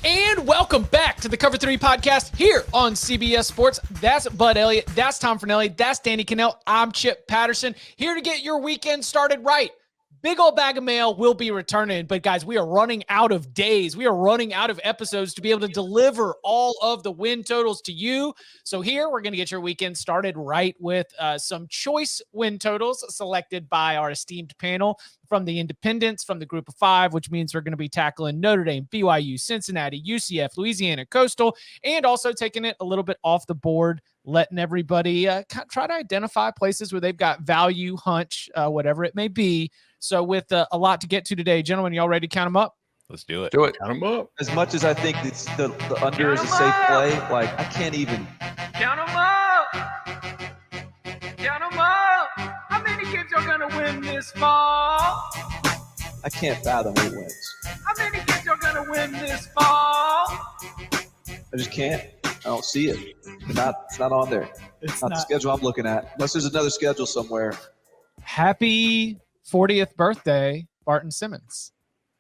And welcome back to the Cover 3 podcast here on CBS Sports. That's Bud Elliott. That's Tom Fornelli. That's Danny Cannell. I'm Chip Patterson, here to get your weekend started right. Big old bag of mail will be returning, but guys, we are running out of days. We are running out of episodes to be able to deliver all of the win totals to you. So here, we're going to get your weekend started right with some choice win totals selected by our esteemed panel from the independents, from the group of five, which means we're going to be tackling Notre Dame, BYU, Cincinnati, UCF, Louisiana, Coastal, and also taking it a little bit off the board, letting everybody try to identify places where they've got value, hunch, whatever it may be. So with a lot to get to today, gentlemen, y'all ready to count them up? Let's do it. Do it. Count them up. As much as I think it's the under is a safe play, like I can't even. Count them up. Count them up. How many kids are going to win this fall? I can't fathom 8 wins. How many kids are going to win this fall? I just can't. I don't see it. It's not on there. It's not the schedule I'm looking at. Unless there's another schedule somewhere. Happy 40th birthday, Barton Simmons.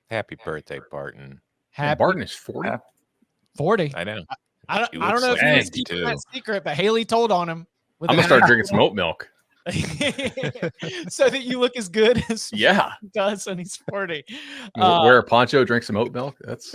Happy birthday, Barton. Barton is 40. 40. I know. I don't know if he was keeping that secret, but Haley told on him. I'm going to start drinking some oat milk. So that you look as good as he does when he's 40. Wear a poncho, drink some oat milk. That's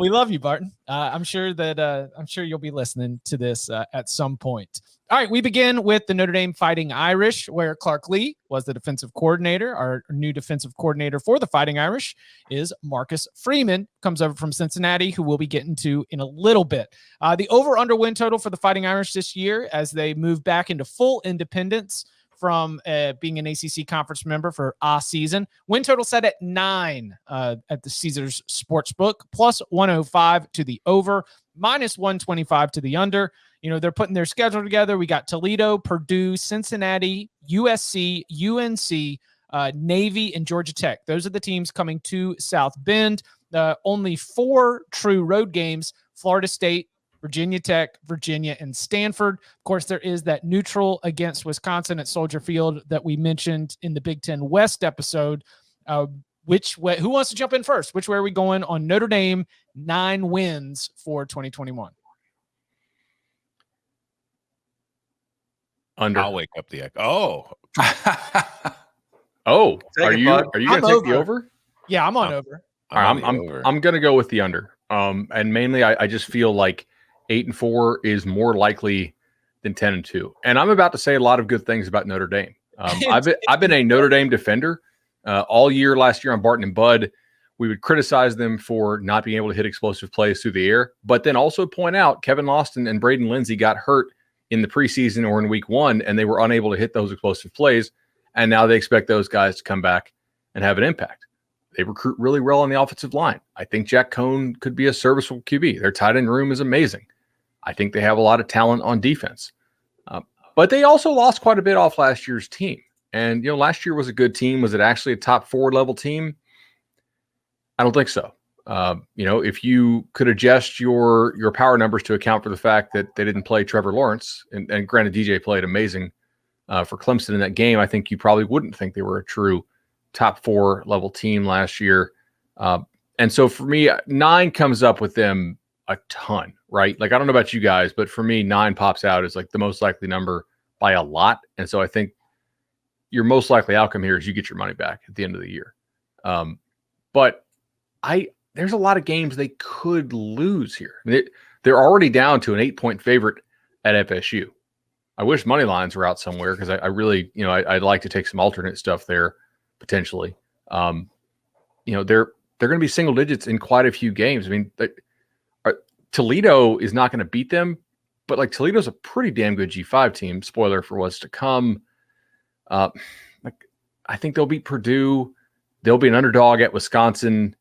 we love you, Barton. I'm sure you'll be listening to this at some point. All right, we begin with the Notre Dame Fighting Irish, where Clark Lee was the defensive coordinator. Our new defensive coordinator for the Fighting Irish is Marcus Freeman, comes over from Cincinnati, who we'll be getting to in a little bit. The over-under win total for the Fighting Irish this year, as they move back into full independence from being an ACC conference member for a season. Win total set at 9 at the Caesars Sportsbook, plus 105 to the over, minus 125 to the under. You know, they're putting their schedule together. We got Toledo, Purdue, Cincinnati, USC, UNC, Navy, and Georgia Tech. Those are the teams coming to South Bend. Only 4 true road games: Florida State, Virginia Tech, Virginia, and Stanford. Of course, there is that neutral against Wisconsin at Soldier Field that we mentioned in the Big Ten West episode. Which way? Who wants to jump in first? Which way are we going on Notre Dame 9 wins for 2021? under. I'll wake up the echo. Are you going to take the over? Yeah, I'm on over. I'm going to go with the under. And mainly I just feel like 8-4 is more likely than 10-2. And I'm about to say a lot of good things about Notre Dame. I've been a Notre Dame defender all year. Last year on Barton and Bud, we would criticize them for not being able to hit explosive plays through the air, but then also point out Kevin Loston and Braden Lindsey got hurt in the preseason or in week 1, and they were unable to hit those explosive plays. And now they expect those guys to come back and have an impact. They recruit really well on the offensive line. I think Jack Cohn could be a serviceable QB. Their tight end room is amazing. I think they have a lot of talent on defense. But they also lost quite a bit off last year's team. And, you know, last year was a good team. Was it actually a top 4 level team? I don't think so. If you could adjust your power numbers to account for the fact that they didn't play Trevor Lawrence, and granted, DJ played amazing for Clemson in that game, I think you probably wouldn't think they were a true top 4 level team last year. And so for me, 9 comes up with them a ton, right? Like, I don't know about you guys, but for me, 9 pops out as like the most likely number by a lot. And so I think your most likely outcome here is you get your money back at the end of the year. But there's a lot of games they could lose here. They're already down to an 8-point favorite at FSU. I wish money lines were out somewhere, because I really, I'd like to take some alternate stuff there potentially. They're going to be single digits in quite a few games. I mean, Toledo is not going to beat them, but like Toledo's a pretty damn good G5 team. Spoiler for what's to come. I think they'll beat Purdue. They'll be an underdog at Wisconsin.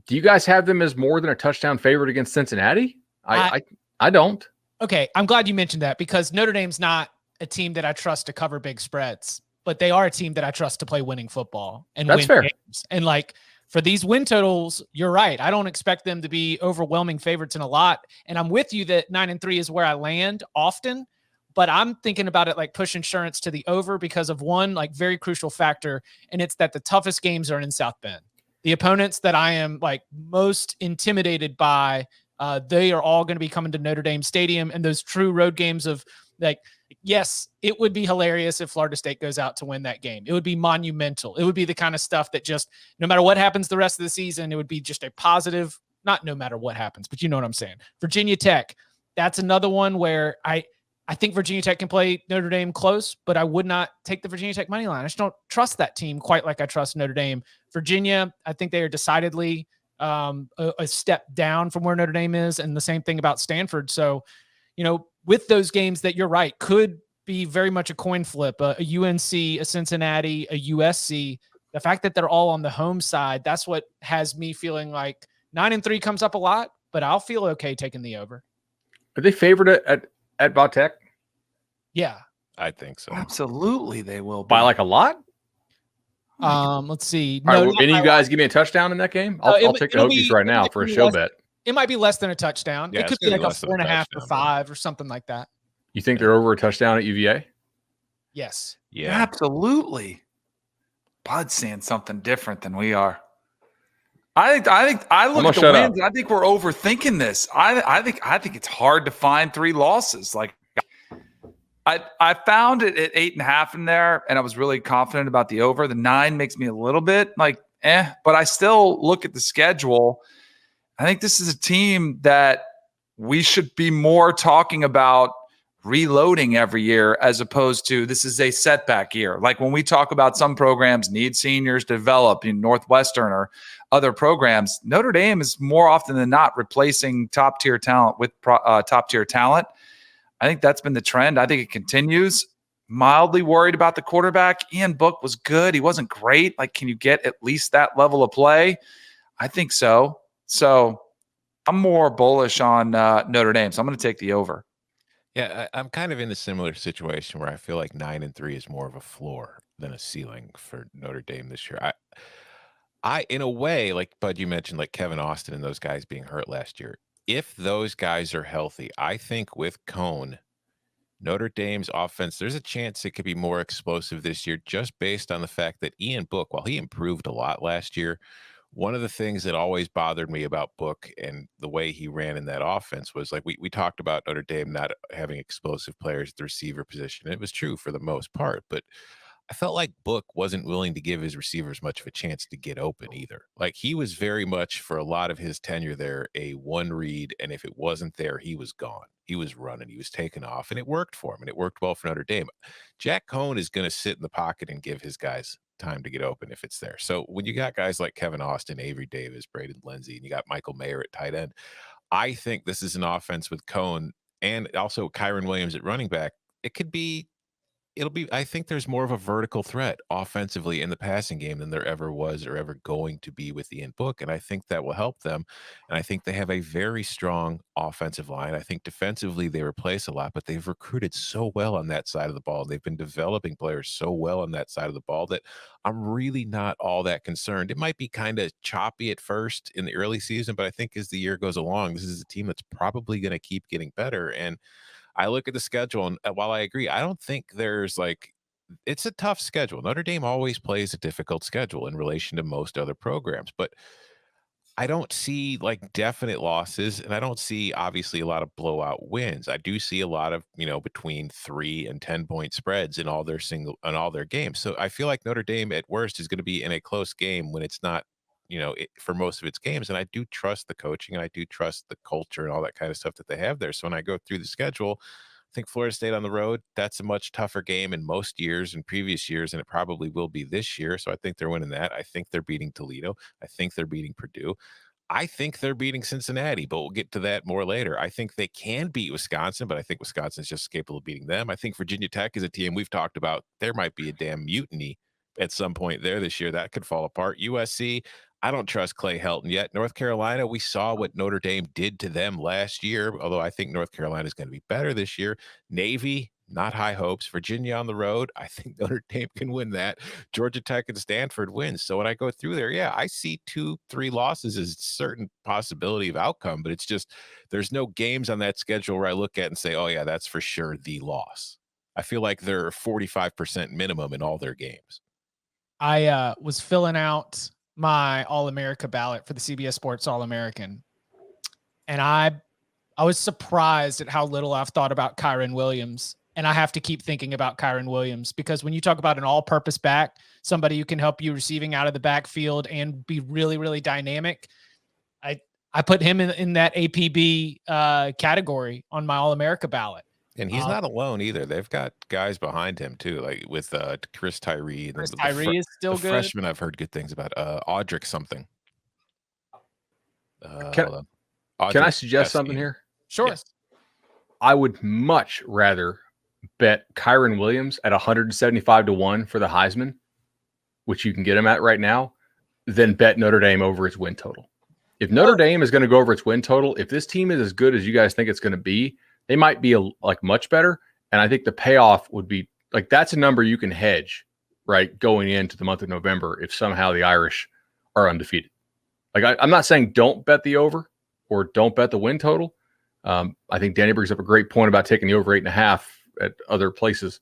Do you guys have them as more than a touchdown favorite against Cincinnati? I don't. Okay, I'm glad you mentioned that, because Notre Dame's not a team that I trust to cover big spreads, but they are a team that I trust to play winning football and win games. And like, for these win totals, you're right. I don't expect them to be overwhelming favorites in a lot. And I'm with you that 9-3 is where I land often, but I'm thinking about it like push insurance to the over because of one like very crucial factor, and it's that the toughest games are in South Bend. The opponents that I am like most intimidated by, they are all going to be coming to Notre Dame Stadium, and those true road games of like, yes, it would be hilarious if Florida State goes out to win that game. It would be monumental. It would be the kind of stuff that just, no matter what happens the rest of the season, it would be just a positive, not no matter what happens, but you know what I'm saying. Virginia Tech, that's another one where I think Virginia Tech can play Notre Dame close, but I would not take the Virginia Tech money line. I just don't trust that team quite like I trust Notre Dame. Virginia, I think they are decidedly a step down from where Notre Dame is, and the same thing about Stanford. So, with those games that you're right, could be very much a coin flip, a UNC, a Cincinnati, a USC. The fact that they're all on the home side, that's what has me feeling like 9-3 comes up a lot, but I'll feel okay taking the over. Are they favored at Vautech? Yeah. I think so. Absolutely, they will be. By like a lot? Let's see. All right, any of you guys give me a touchdown in that game? I'll take the Hokies right now for a show bet. It might be less than a touchdown. Yeah, it could be like a 4.5 or 5 or something like that. You think they're over a touchdown at UVA? Yes. Yeah. Absolutely. Bud's saying something different than we are. I look at the wins. I think we're overthinking this. I think it's hard to find 3 losses. Like I found it at 8.5 in there, and I was really confident about the over. The 9 makes me a little bit like but I still look at the schedule. I think this is a team that we should be more talking about reloading every year as opposed to this is a setback year. Like when we talk about some programs need seniors to develop in Northwestern or other programs, Notre Dame is more often than not replacing top-tier talent with top-tier talent. I think that's been the trend. I think it continues. Mildly worried about the quarterback. Ian Book was good. He wasn't great. Like, can you get at least that level of play? I think so. So I'm more bullish on Notre Dame. So I'm going to take the over. Yeah, I'm kind of in a similar situation where I feel like 9-3 is more of a floor than a ceiling for Notre Dame this year. I in a way, like Bud, you mentioned like Kevin Austin and those guys being hurt last year. If those guys are healthy, I think with Cone, Notre Dame's offense, there's a chance it could be more explosive this year just based on the fact that Ian Book, while he improved a lot last year, one of the things that always bothered me about Book and the way he ran in that offense was like we talked about Notre Dame not having explosive players at the receiver position. It was true for the most part, but I felt like Book wasn't willing to give his receivers much of a chance to get open either. Like he was very much for a lot of his tenure there, a one read. And if it wasn't there, he was gone. He was running, he was taking off, and it worked for him. And it worked well for Notre Dame. Jack Cohn is going to sit in the pocket and give his guys time to get open if it's there. So when you got guys like Kevin Austin, Avery Davis, Braden Lindsey, and you got Michael Mayer at tight end, I think this is an offense with Cohn and also Kyron Williams at running back. I think there's more of a vertical threat offensively in the passing game than there ever was or ever going to be with Ian Book. And I think that will help them. And I think they have a very strong offensive line. I think defensively they replace a lot, but they've recruited so well on that side of the ball. They've been developing players so well on that side of the ball that I'm really not all that concerned. It might be kind of choppy at first in the early season, but I think as the year goes along, this is a team that's probably going to keep getting better. And I look at the schedule, and while I agree, I don't think there's it's a tough schedule. Notre Dame always plays a difficult schedule in relation to most other programs, but I don't see definite losses, and I don't see obviously a lot of blowout wins. I do see a lot of, between 3 and 10 point spreads in all their games. So I feel like Notre Dame at worst is going to be in a close game when it's not, for most of its games. And I do trust the coaching, and I do trust the culture and all that kind of stuff that they have there. So when I go through the schedule, I think Florida State on the road, that's a much tougher game in most years and previous years, and it probably will be this year. So I think they're winning that. I think they're beating Toledo. I think they're beating Purdue. I think they're beating Cincinnati, but we'll get to that more later. I think they can beat Wisconsin, but I think Wisconsin's just capable of beating them. I think Virginia Tech is a team we've talked about. There might be a damn mutiny at some point there this year. That could fall apart. USC, I don't trust Clay Helton yet. North Carolina, we saw what Notre Dame did to them last year, although I think North Carolina is going to be better this year. Navy, not high hopes. Virginia on the road, I think Notre Dame can win that. Georgia Tech and Stanford wins. So when I go through there, I see 2-3 losses as a certain possibility of outcome, but it's just there's no games on that schedule where I look at and say, oh, yeah, that's for sure the loss. I feel like they're 45% minimum in all their games. I was filling out my All-America ballot for the CBS Sports All-American, and I was surprised at how little I've thought about Kyron Williams. And I have to keep thinking about Kyron Williams because when you talk about an all-purpose back, somebody who can help you receiving out of the backfield and be really, really dynamic, I put him in that APB category on my All-America ballot. And he's not alone either. They've got guys behind him too, like with Chris Tyree. Chris Tyree is still good. Freshman I've heard good things about. Audric something. Can I suggest something here? Sure. Yes. I would much rather bet Kyron Williams at 175-1 for the Heisman, which you can get him at right now, than bet Notre Dame over its win total. If Notre Dame is going to go over its win total, if this team is as good as you guys think it's going to be, they might be much better. And I think the payoff would be like, that's a number you can hedge, right, going into the month of November if somehow the Irish are undefeated. Like, I'm not saying don't bet the over or don't bet the win total. I think Danny brings up a great point about taking the over 8.5 at other places.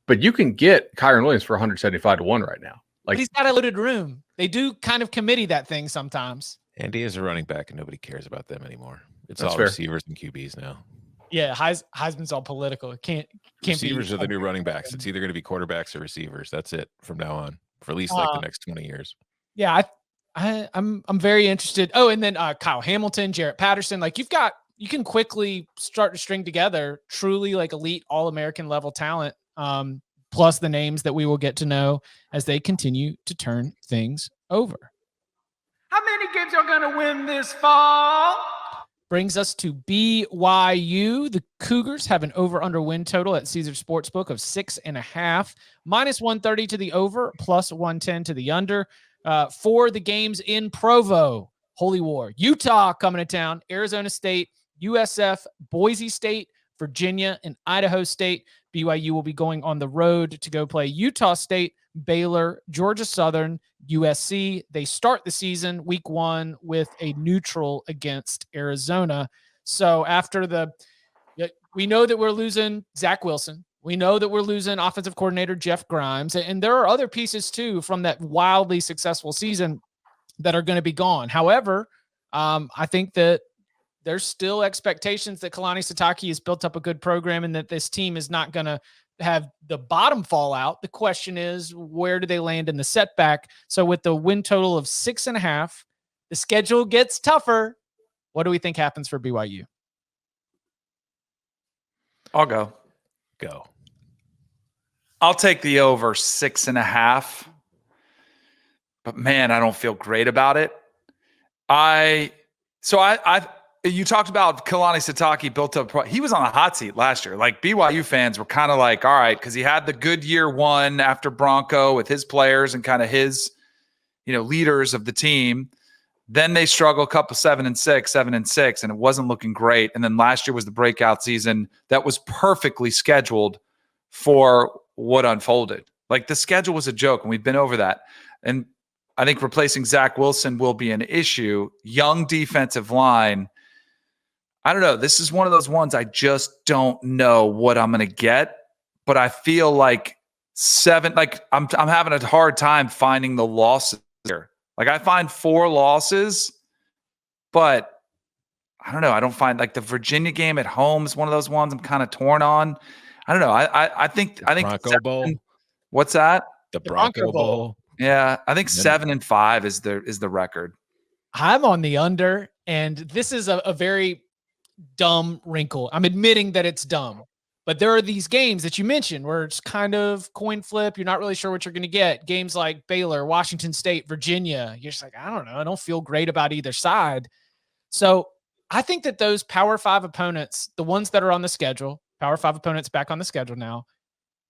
But you can get Kyron Williams for 175-1 right now. Like, but he's got a loaded room. They do kind of committee that thing sometimes. And he is a running back, and nobody cares about them anymore. It's That's all fair. receivers and QBs now. Yeah, Heisman's all political. It can't Receivers be, are the new running backs. It's either going to be quarterbacks or receivers. That's it from now on for at least like the next 20 years. Yeah, I'm very interested. Oh, and then Kyle Hamilton, Jarrett Patterson. Like you can quickly start to string together truly like elite All-American level talent. Plus the names that we will get to know as they continue to turn things over. How many games are going to win this fall? Brings us to BYU. The Cougars have an over-under win total at Caesars Sportsbook of 6.5, minus 130 to the over, plus 110 to the under. For the games in Provo, Holy War, Utah coming to town, Arizona State, USF, Boise State, Virginia, and Idaho State. BYU will be going on the road to go play Utah State, Baylor, Georgia Southern, USC. They start the season week 1 with a neutral against Arizona. So after we know that we're losing Zach Wilson. We know that we're losing offensive coordinator Jeff Grimes. And there are other pieces too from that wildly successful season that are going to be gone. However, I think that there's still expectations that Kalani Sitake has built up a good program and that this team is not going to have the bottom fall out. The question is, where do they land in the setback? So with the win total of 6.5, the schedule gets tougher. What do we think happens for BYU? I'll go. I'll take the over 6.5. But man, I don't feel great about it. You talked about Kalani Sitake built up. He was on a hot seat last year. Like BYU fans were kind of like, all right, because he had the good year 1 after Bronco with his players and kind of his, leaders of the team. Then they struggle a couple 7-6, and it wasn't looking great. And then last year was the breakout season that was perfectly scheduled for what unfolded. Like the schedule was a joke, and we've been over that. And I think replacing Zach Wilson will be an issue. Young defensive line. I don't know. This is one of those ones I just don't know what I'm going to get, but I feel like 7. Like I'm having a hard time finding the losses here. Like I find 4 losses, but I don't know. I don't find like the Virginia game at home is one of those ones I'm kind of torn on. I don't know. I think Bronco Bowl. What's that? The Bronco Bowl. Yeah, I think 7-5 is the record. I'm on the under, and this is a very dumb wrinkle. I'm admitting that it's dumb, but there are these games that you mentioned where it's kind of coin flip. You're not really sure what you're going to get. Games like Baylor, Washington State, Virginia. You're just like, I don't know. I don't feel great about either side. So I think that those Power 5 opponents, the ones that are on the schedule, Power 5 opponents back on the schedule now,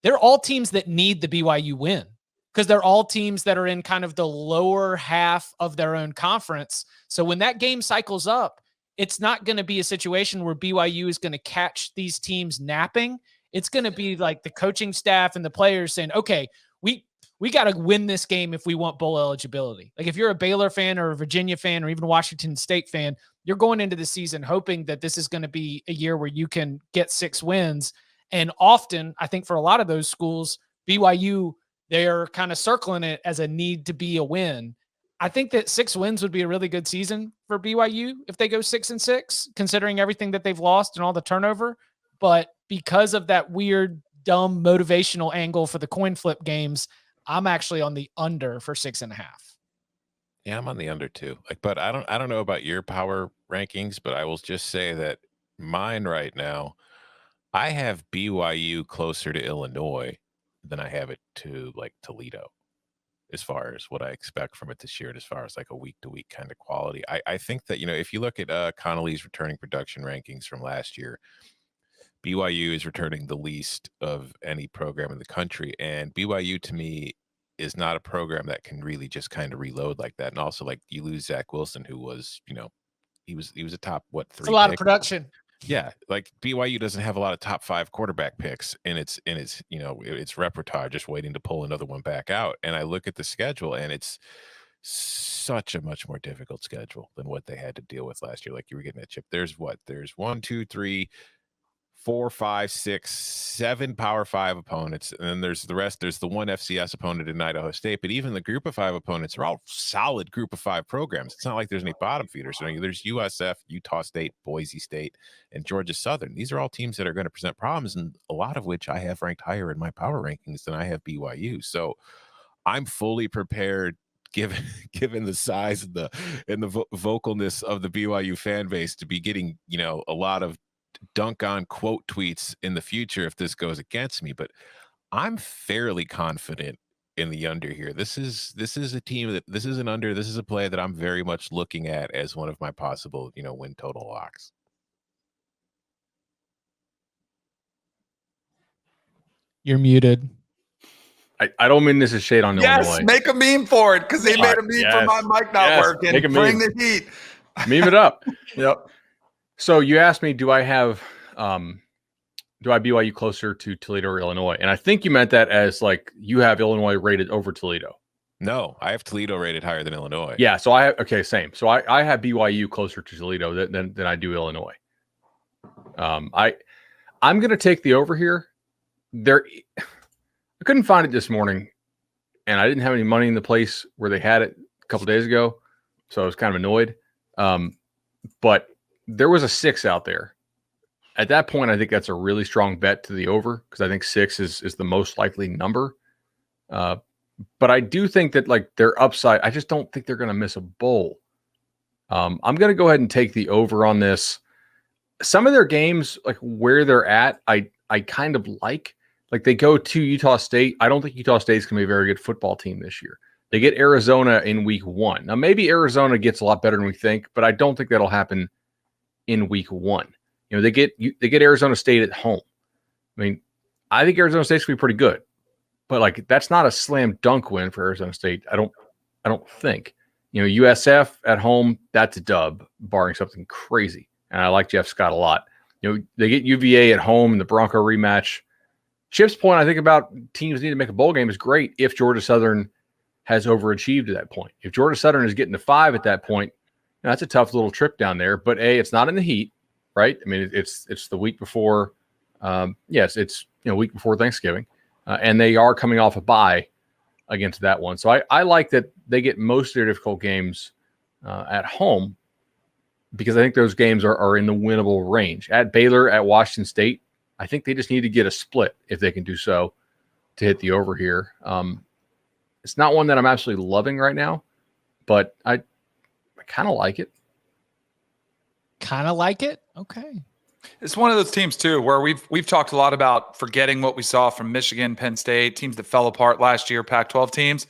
they're all teams that need the BYU win because they're all teams that are in kind of the lower half of their own conference. So when that game cycles up, it's not going to be a situation where BYU is going to catch these teams napping. It's going to be like the coaching staff and the players saying, okay, we got to win this game if we want bowl eligibility. Like if you're a Baylor fan or a Virginia fan or even a Washington State fan, you're going into the season hoping that this is going to be a year where you can get 6 wins. And often, I think for a lot of those schools, BYU, they're kind of circling it as a need to be a win. I think that 6 wins would be a really good season for BYU if they go 6-6, considering everything that they've lost and all the turnover. But because of that weird, dumb motivational angle for the coin flip games, I'm actually on the under for 6.5. Yeah, I'm on the under too. But I don't know about your power rankings, but I will just say that mine right now, I have BYU closer to Illinois than I have it to Toledo, as far as what I expect from it this year, and as far as a week-to-week kind of quality. I think that, if you look at Connolly's returning production rankings from last year, BYU is returning the least of any program in the country. And BYU, to me, is not a program that can really just kind of reload like that. And also, you lose Zach Wilson, who was, he was a top, 3 It's a lot pick. of production. Yeah, BYU doesn't have a lot of top 5 quarterback picks in its its repertoire, just waiting to pull another one back out. And I look at the schedule, and it's such a much more difficult schedule than what they had to deal with last year. Like you were getting at, Chip. There's 1, 2, 3, 4, 5, 6, 7 Power 5 opponents, and then there's the rest. There's the one FCS opponent in Idaho State, but even the Group of 5 opponents are all solid Group of 5 programs. It's not like there's any bottom feeders. There's USF, Utah State, Boise State, and Georgia Southern. These are all teams that are going to present problems, and a lot of which I have ranked higher in my power rankings than I have BYU. So I'm fully prepared, given the size and the vocalness of the BYU fan base, to be getting a lot of dunk on quote tweets in the future if this goes against me. But I'm fairly confident in the under here. This is a team this is an under. This is a play that I'm very much looking at as one of my possible win total locks. You're muted. I don't mean this is shade on Illinois. Yes, make a meme for it, because they made a meme for my mic not working. Bring the heat. Meme it up. Yep. So you asked me, do I BYU closer to Toledo or Illinois? And I think you meant that as you have Illinois rated over Toledo. No, I have Toledo rated higher than Illinois. Yeah, so same. So I have BYU closer to Toledo than I do Illinois. I'm going to take the over here. I couldn't find it this morning, and I didn't have any money in the place where they had it a couple days ago, so I was kind of annoyed. But there was a 6 out there. At that point, I think that's a really strong bet to the over, because I think 6 is the most likely number. But I do think that their upside, I just don't think they're going to miss a bowl. I'm going to go ahead and take the over on this. Some of their games, where they're at, I kind of like they go to Utah State. I don't think Utah State is going to be a very good football team this year. They get Arizona in week 1. Now, maybe Arizona gets a lot better than we think, but I don't think that'll happen in week 1. They get Arizona State at home. I mean, I think Arizona State's gonna be pretty good, but that's not a slam dunk win for Arizona State. I don't think. USF at home, that's a dub, barring something crazy. And I like Jeff Scott a lot. They get UVA at home in the Bronco rematch. Chip's point, I think, about teams need to make a bowl game is great if Georgia Southern has overachieved at that point. If Georgia Southern is getting to 5 at that point, that's a tough little trip down there. But it's not in the heat, right? I mean, it's the week before. It's week before Thanksgiving, and they are coming off a bye against that one. So I like that they get most of their difficult games at home, because I think those games are in the winnable range. At Baylor, at Washington State, I think they just need to get a split if they can do so to hit the over here. It's not one that I'm absolutely loving right now, but I kind of like it. Kind of like it? Okay. It's one of those teams too where we've talked a lot about forgetting what we saw from Michigan, Penn State, teams that fell apart last year, Pac-12 teams.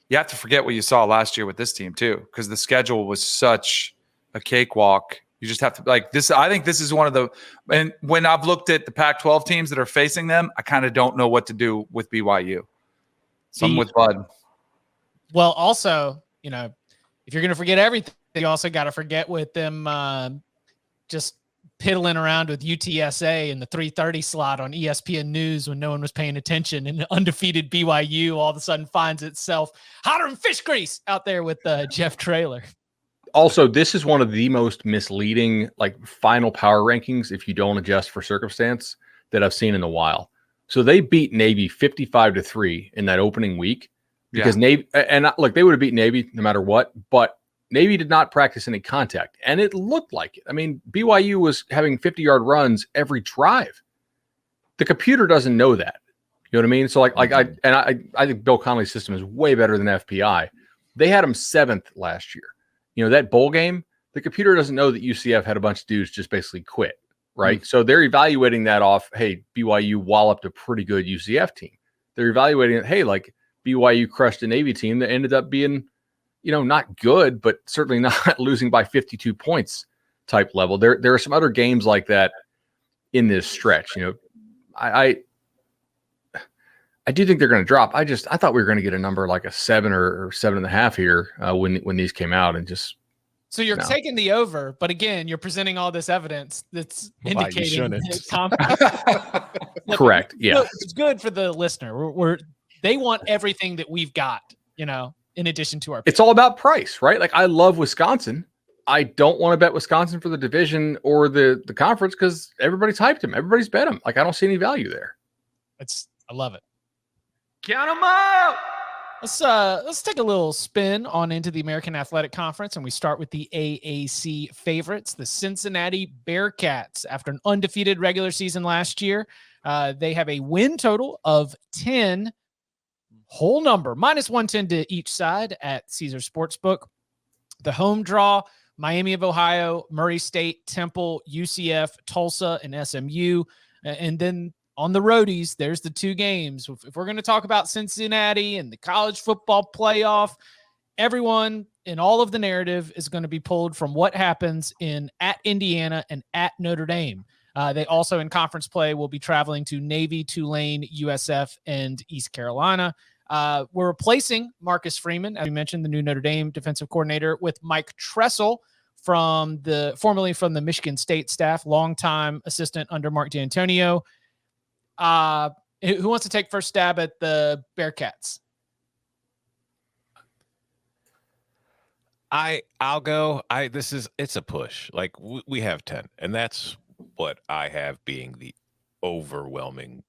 You have to forget what you saw last year with this team too, because the schedule was such a cakewalk. You just have to this. I think this is one of the, and when I've looked at the Pac-12 teams that are facing them, I kind of don't know what to do with BYU. Some with Bud. Well, also, if you're going to forget everything, you also got to forget with them just piddling around with UTSA in the 3:30 slot on ESPN News when no one was paying attention, and undefeated BYU all of a sudden finds itself hotter than fish grease out there with Jeff Traylor. Also, this is one of the most misleading final power rankings if you don't adjust for circumstance that I've seen in a while. So they beat Navy 55-3 in that opening week, because Navy, and look, they would have beaten Navy no matter what, but Navy did not practice any contact, and it looked like it. I mean, BYU was having 50-yard runs every drive. The computer doesn't know that. You know what I mean? So I think Bill Connolly's system is way better than FPI. They had them 7th last year. You know, that bowl game, the computer doesn't know that UCF had a bunch of dudes just basically quit, right? So they're evaluating that off, hey, BYU walloped a pretty good UCF team. They're evaluating it, hey, like BYU crushed a Navy team that ended up being, you know, not good, but certainly not losing by 52 points type level. There are some other games like that in this stretch. You know, I do think they're going to drop. I thought we were going to get a number like a 7 or 7.5 here when these came out, and just. So you're taking the over, but again, you're presenting all this evidence that's indicating correct. Yeah, it's good for the listener. They want everything that we've got, you know, in addition to our. It's all about price, right? Like, I love Wisconsin. I don't want to bet Wisconsin for the division or the conference because everybody's hyped him. Everybody's bet him. Like, I don't see any value there. I love it. Count them out. Let's take a little spin on into the American Athletic Conference, and we start with the AAC favorites, the Cincinnati Bearcats. After an undefeated regular season last year, they have a win total of 10, whole number, -110 to each side at Caesars Sportsbook. The home draw, Miami of Ohio, Murray State, Temple, UCF, Tulsa, and SMU. And then on the roadies, there's the 2 games. If we're going to talk about Cincinnati and the college football playoff, everyone in all of the narrative is going to be pulled from what happens at Indiana and at Notre Dame. They also, in conference play, will be traveling to Navy, Tulane, USF, and East Carolina. We're replacing Marcus Freeman, as we mentioned, the new Notre Dame defensive coordinator, with Mike Tressel, formerly from the Michigan State staff, longtime assistant under Mark D'Antonio. Who wants to take first stab at the Bearcats? I'll go. It's a push. Like, we have 10, and that's what I have being the overwhelming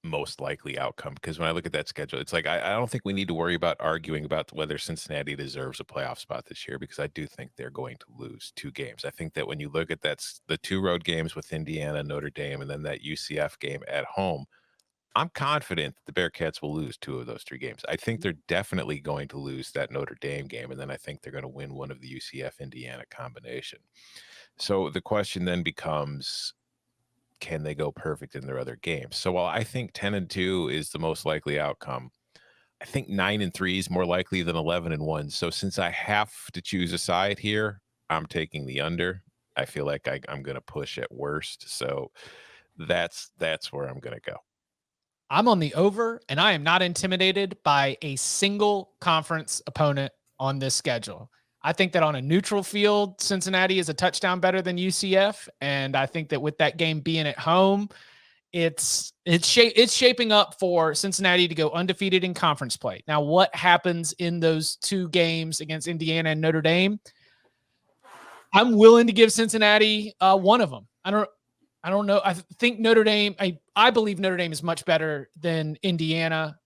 most likely outcome, because when I look at that schedule, it's like I don't think we need to worry about arguing about whether Cincinnati deserves a playoff spot this year, because I do think they're going to lose 2 games. I think that when you look at the 2 road games with Indiana, Notre Dame, and then that UCF game at home, I'm confident that the Bearcats will lose 2 of those 3 games. I think they're definitely going to lose that Notre Dame game, and then I think they're going to win one of the UCF-Indiana combination. So the question then becomes, can they go perfect in their other games? So while I think 10-2 is the most likely outcome, I think 9-3 is more likely than 11-1. So since I have to choose a side here, I'm taking the under. I feel like I'm going to push at worst. So that's where I'm going to go. I'm on the over, and I am not intimidated by a single conference opponent on this schedule. I think that on a neutral field, Cincinnati is a touchdown better than UCF, and I think that with that game being at home, it's shaping up for Cincinnati to go undefeated in conference play. Now, what happens in those 2 games against Indiana and Notre Dame? I'm willing to give Cincinnati one of them. I don't know. I think Notre Dame. I believe Notre Dame is much better than Indiana.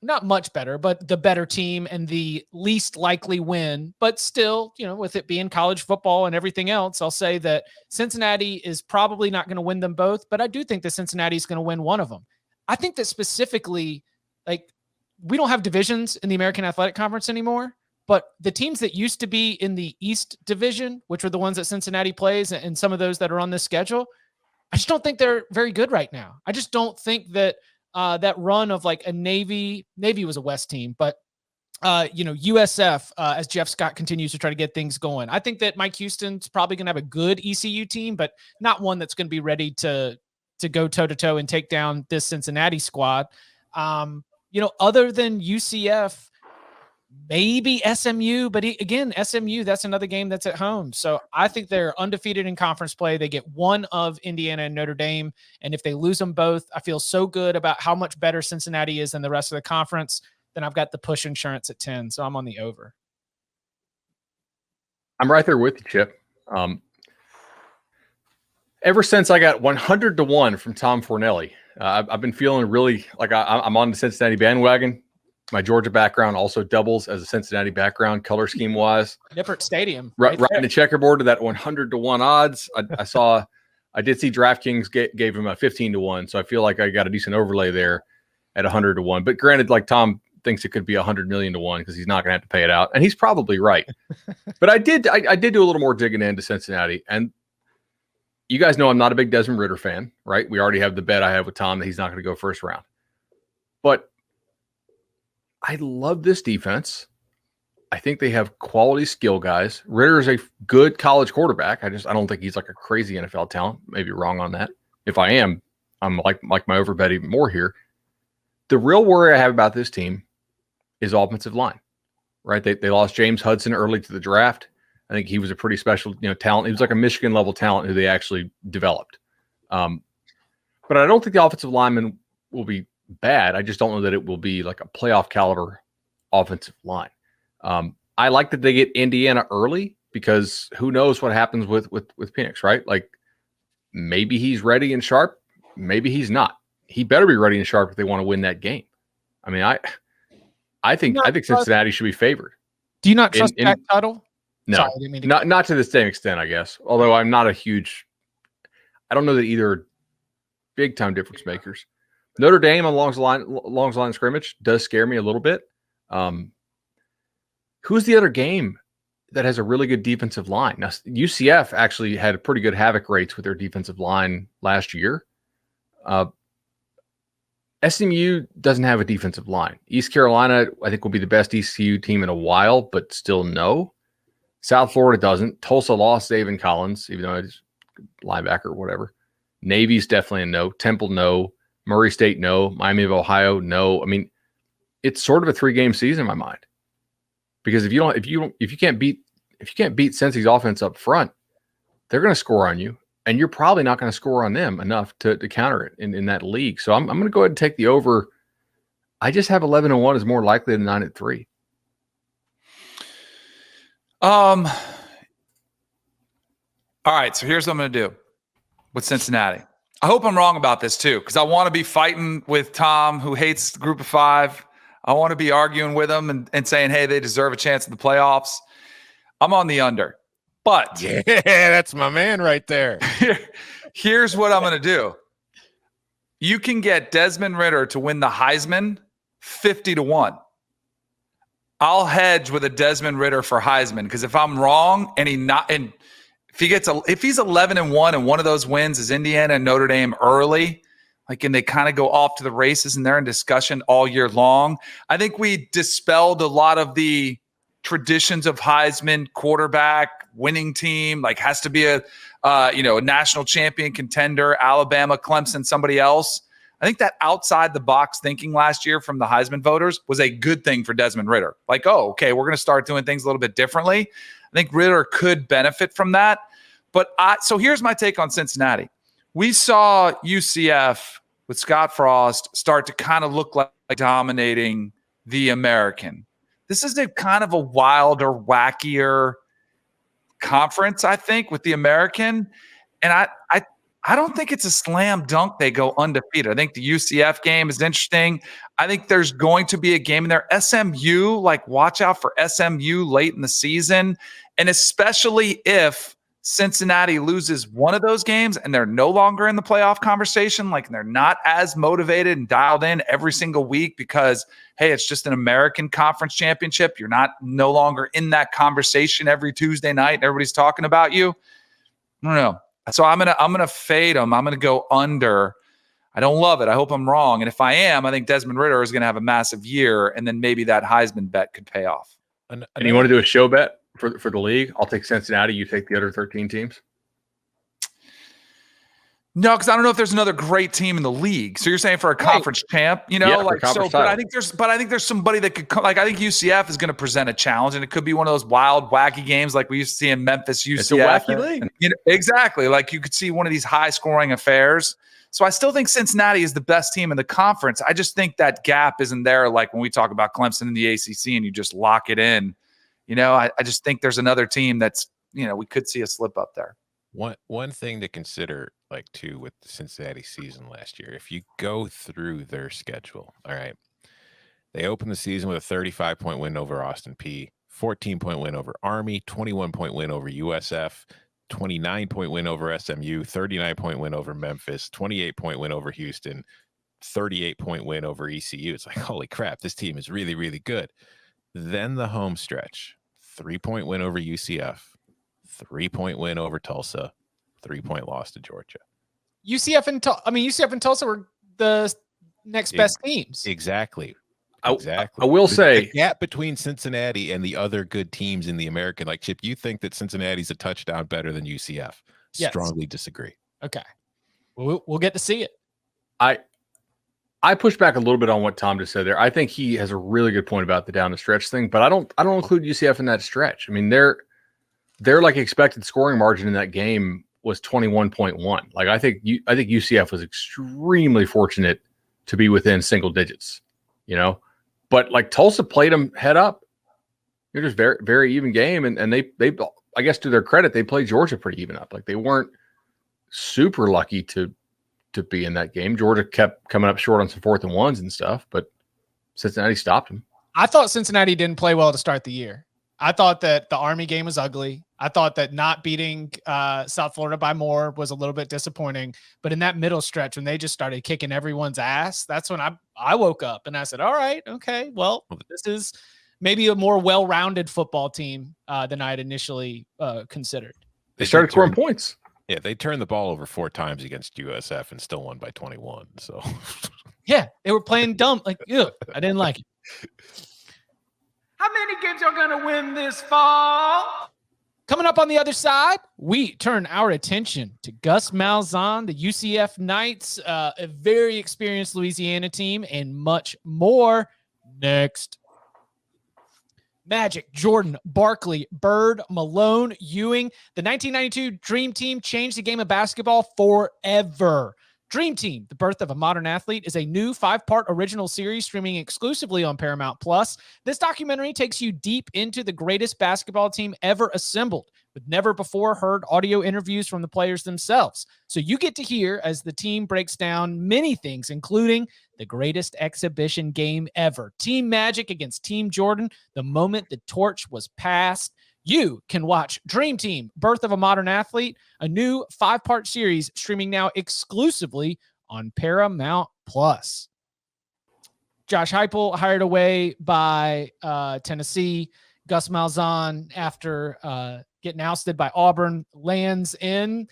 Not much better, but the better team and the least likely win. But still, you know, with it being college football and everything else, I'll say that Cincinnati is probably not going to win them both, but I do think that Cincinnati is going to win one of them. I think that specifically, like, we don't have divisions in the American Athletic Conference anymore, but the teams that used to be in the East Division, which are the ones that Cincinnati plays, and some of those that are on this schedule, I just don't think they're very good right now. I just don't think that that run of like a Navy was a West team, but USF, as Jeff Scott continues to try to get things going. I think that Mike Houston's probably going to have a good ECU team, but not one that's going to be ready to go toe to toe and take down this Cincinnati squad. Other than UCF, maybe SMU, but again, SMU, that's another game that's at home. So I think they're undefeated in conference play. They get one of Indiana and Notre Dame. And if they lose them both, I feel so good about how much better Cincinnati is than the rest of the conference. Then I've got the push insurance at 10. So I'm on the over. I'm right there with you, Chip. Ever since I got 100-1 from Tom Fornelli, I've been feeling really like I'm on the Cincinnati bandwagon. My Georgia background also doubles as a Cincinnati background, color scheme wise. Nippert Stadium. Right in the checkerboard to that 100-1 odds. I did see DraftKings gave him a 15-1, so I feel like I got a decent overlay there at 100-1. But granted, like Tom thinks it could be 100 million to 1 because he's not going to have to pay it out, and he's probably right. But I did do a little more digging into Cincinnati, and you guys know I'm not a big Desmond Ridder fan, right? We already have the bet I have with Tom that he's not going to go first round. But I love this defense. I think they have quality skill guys. Ridder is a good college quarterback. I don't think he's like a crazy NFL talent. Maybe wrong on that. If I am, I'm like my overbet even more here. The real worry I have about this team is offensive line, right? They lost James Hudson early to the draft. I think he was a pretty special, talent. He was like a Michigan level talent who they actually developed. But I don't think the offensive lineman will be bad. I just don't know that it will be like a playoff caliber offensive line. I like that they get Indiana early because who knows what happens with Penix, right? Like maybe he's ready and sharp, maybe he's not. He better be ready and sharp if they want to win that game. I mean, I think Cincinnati should be favored. Do you not trust Jack Tuttle? No, sorry, not to the same extent, I guess. Although I'm not I don't know that either are big time difference makers. Notre Dame along the line of scrimmage does scare me a little bit. Who's the other game that has a really good defensive line? Now, UCF actually had pretty good havoc rates with their defensive line last year. SMU doesn't have a defensive line. East Carolina, I think, will be the best ECU team in a while, but still no. South Florida doesn't. Tulsa lost Zaven Collins, even though it's linebacker or whatever. Navy's definitely a no. Temple, no. Murray State, no. Miami of Ohio, no. I mean, it's sort of a 3-game season in my mind. Because if you can't beat Cincy's offense up front, they're going to score on you, and you're probably not going to score on them enough to counter it in that league. So I'm going to go ahead and take the over. I just have 11-1 is more likely than 9-3. All right, so here's what I'm going to do with Cincinnati. I hope I'm wrong about this too, because I want to be fighting with Tom, who hates the Group of Five. I want to be arguing with them and saying, hey, they deserve a chance in the playoffs. I'm on the under. But yeah, that's my man right there. Here's what I'm going to do. You can get Desmond Ridder to win the Heisman 50-1. I'll hedge with a Desmond Ridder for Heisman, because if I'm wrong and if he's 11-1 and one of those wins is Indiana and Notre Dame early, and they kind of go off to the races and they're in discussion all year long, I think we dispelled a lot of the traditions of Heisman quarterback winning team, has to be a national champion contender, Alabama, Clemson, somebody else. I think that outside the box thinking last year from the Heisman voters was a good thing for Desmond Ridder. Okay, we're going to start doing things a little bit differently. I think Ridder could benefit from that. So here's my take on Cincinnati. We saw UCF with Scott Frost start to kind of look like dominating the American. This is a kind of a wilder, wackier conference, I think, with the American. And I don't think it's a slam dunk they go undefeated. I think the UCF game is interesting. I think there's going to be a game in there. SMU, watch out for SMU late in the season. And especially if Cincinnati loses one of those games and they're no longer in the playoff conversation, they're not as motivated and dialed in every single week because, hey, it's just an American Conference Championship. You're no longer in that conversation every Tuesday night and everybody's talking about you. I don't know. So I'm gonna fade them. I'm gonna go under. I don't love it. I hope I'm wrong. And if I am, I think Desmond Ridder is gonna have a massive year, and then maybe that Heisman bet could pay off. And you want to do a show bet for the league? I'll take Cincinnati. You take the other 13 teams. No, because I don't know if there's another great team in the league. So you're saying for a conference champ, but I think there's somebody that could come. I think UCF is going to present a challenge, and it could be one of those wild, wacky games like we used to see in Memphis. UCF, it's a wacky league. Exactly. You could see one of these high-scoring affairs. So I still think Cincinnati is the best team in the conference. I just think that gap isn't there. When we talk about Clemson in the ACC, and you just lock it in. I just think there's another team that's we could see a slip up there. One thing to consider, too, with the Cincinnati season last year, if you go through their schedule, all right, They opened the season with a 35-point win over Austin Peay, 14-point win over Army, 21-point win over USF, 29-point win over SMU, 39-point win over Memphis, 28-point win over Houston, 38-point win over ECU. It's like, holy crap, this team is really, really good. Then the home stretch, 3-point win over UCF, 3-point win over Tulsa, 3-point loss to Georgia. UCF and Tulsa were the next best teams. Exactly. I will say the gap between Cincinnati and the other good teams in the American, like Chip, you think that Cincinnati's a touchdown better than UCF. Yes. Strongly disagree. Okay. We'll get to see it. I push back a little bit on what Tom just said there. I think he has a really good point about the down the stretch thing, but I don't include UCF in that stretch. I mean, their like expected scoring margin in that game was 21.1. Like I think UCF was extremely fortunate to be within single digits, But like Tulsa played them head up. They're just very, very even game. And they I guess to their credit, they played Georgia pretty even up. Like they weren't super lucky to be in that game. Georgia kept coming up short on some 4th and 1s and stuff, but Cincinnati stopped them. I thought Cincinnati didn't play well to start the year. I thought that the Army game was ugly. I thought that not beating South Florida by more was a little bit disappointing. But in that middle stretch, when they just started kicking everyone's ass, that's when I woke up and I said, all right, okay, well, this is maybe a more well-rounded football team than I had initially considered. They started scoring points. Yeah, they turned the ball over 4 times against USF and still won by 21. So, yeah, they were playing dumb. Like, ew, I didn't like it. How many games are going to win this fall? Coming up on the other side, we turn our attention to Gus Malzahn, the UCF Knights, a very experienced Louisiana team, and much more next. Magic, Jordan, Barkley, Bird, Malone, Ewing. The 1992 Dream Team changed the game of basketball forever. Dream Team, the birth of a modern athlete, is a new 5-part original series streaming exclusively on Paramount+. This documentary takes you deep into the greatest basketball team ever assembled, with never-before-heard audio interviews from the players themselves. So you get to hear as the team breaks down many things, including the greatest exhibition game ever, Team Magic against Team Jordan, the moment the torch was passed. You can watch Dream Team, Birth of a Modern Athlete, a new 5-part series streaming now exclusively on Paramount+. Josh Heupel, hired away by Tennessee. Gus Malzahn, after getting ousted by Auburn, lands in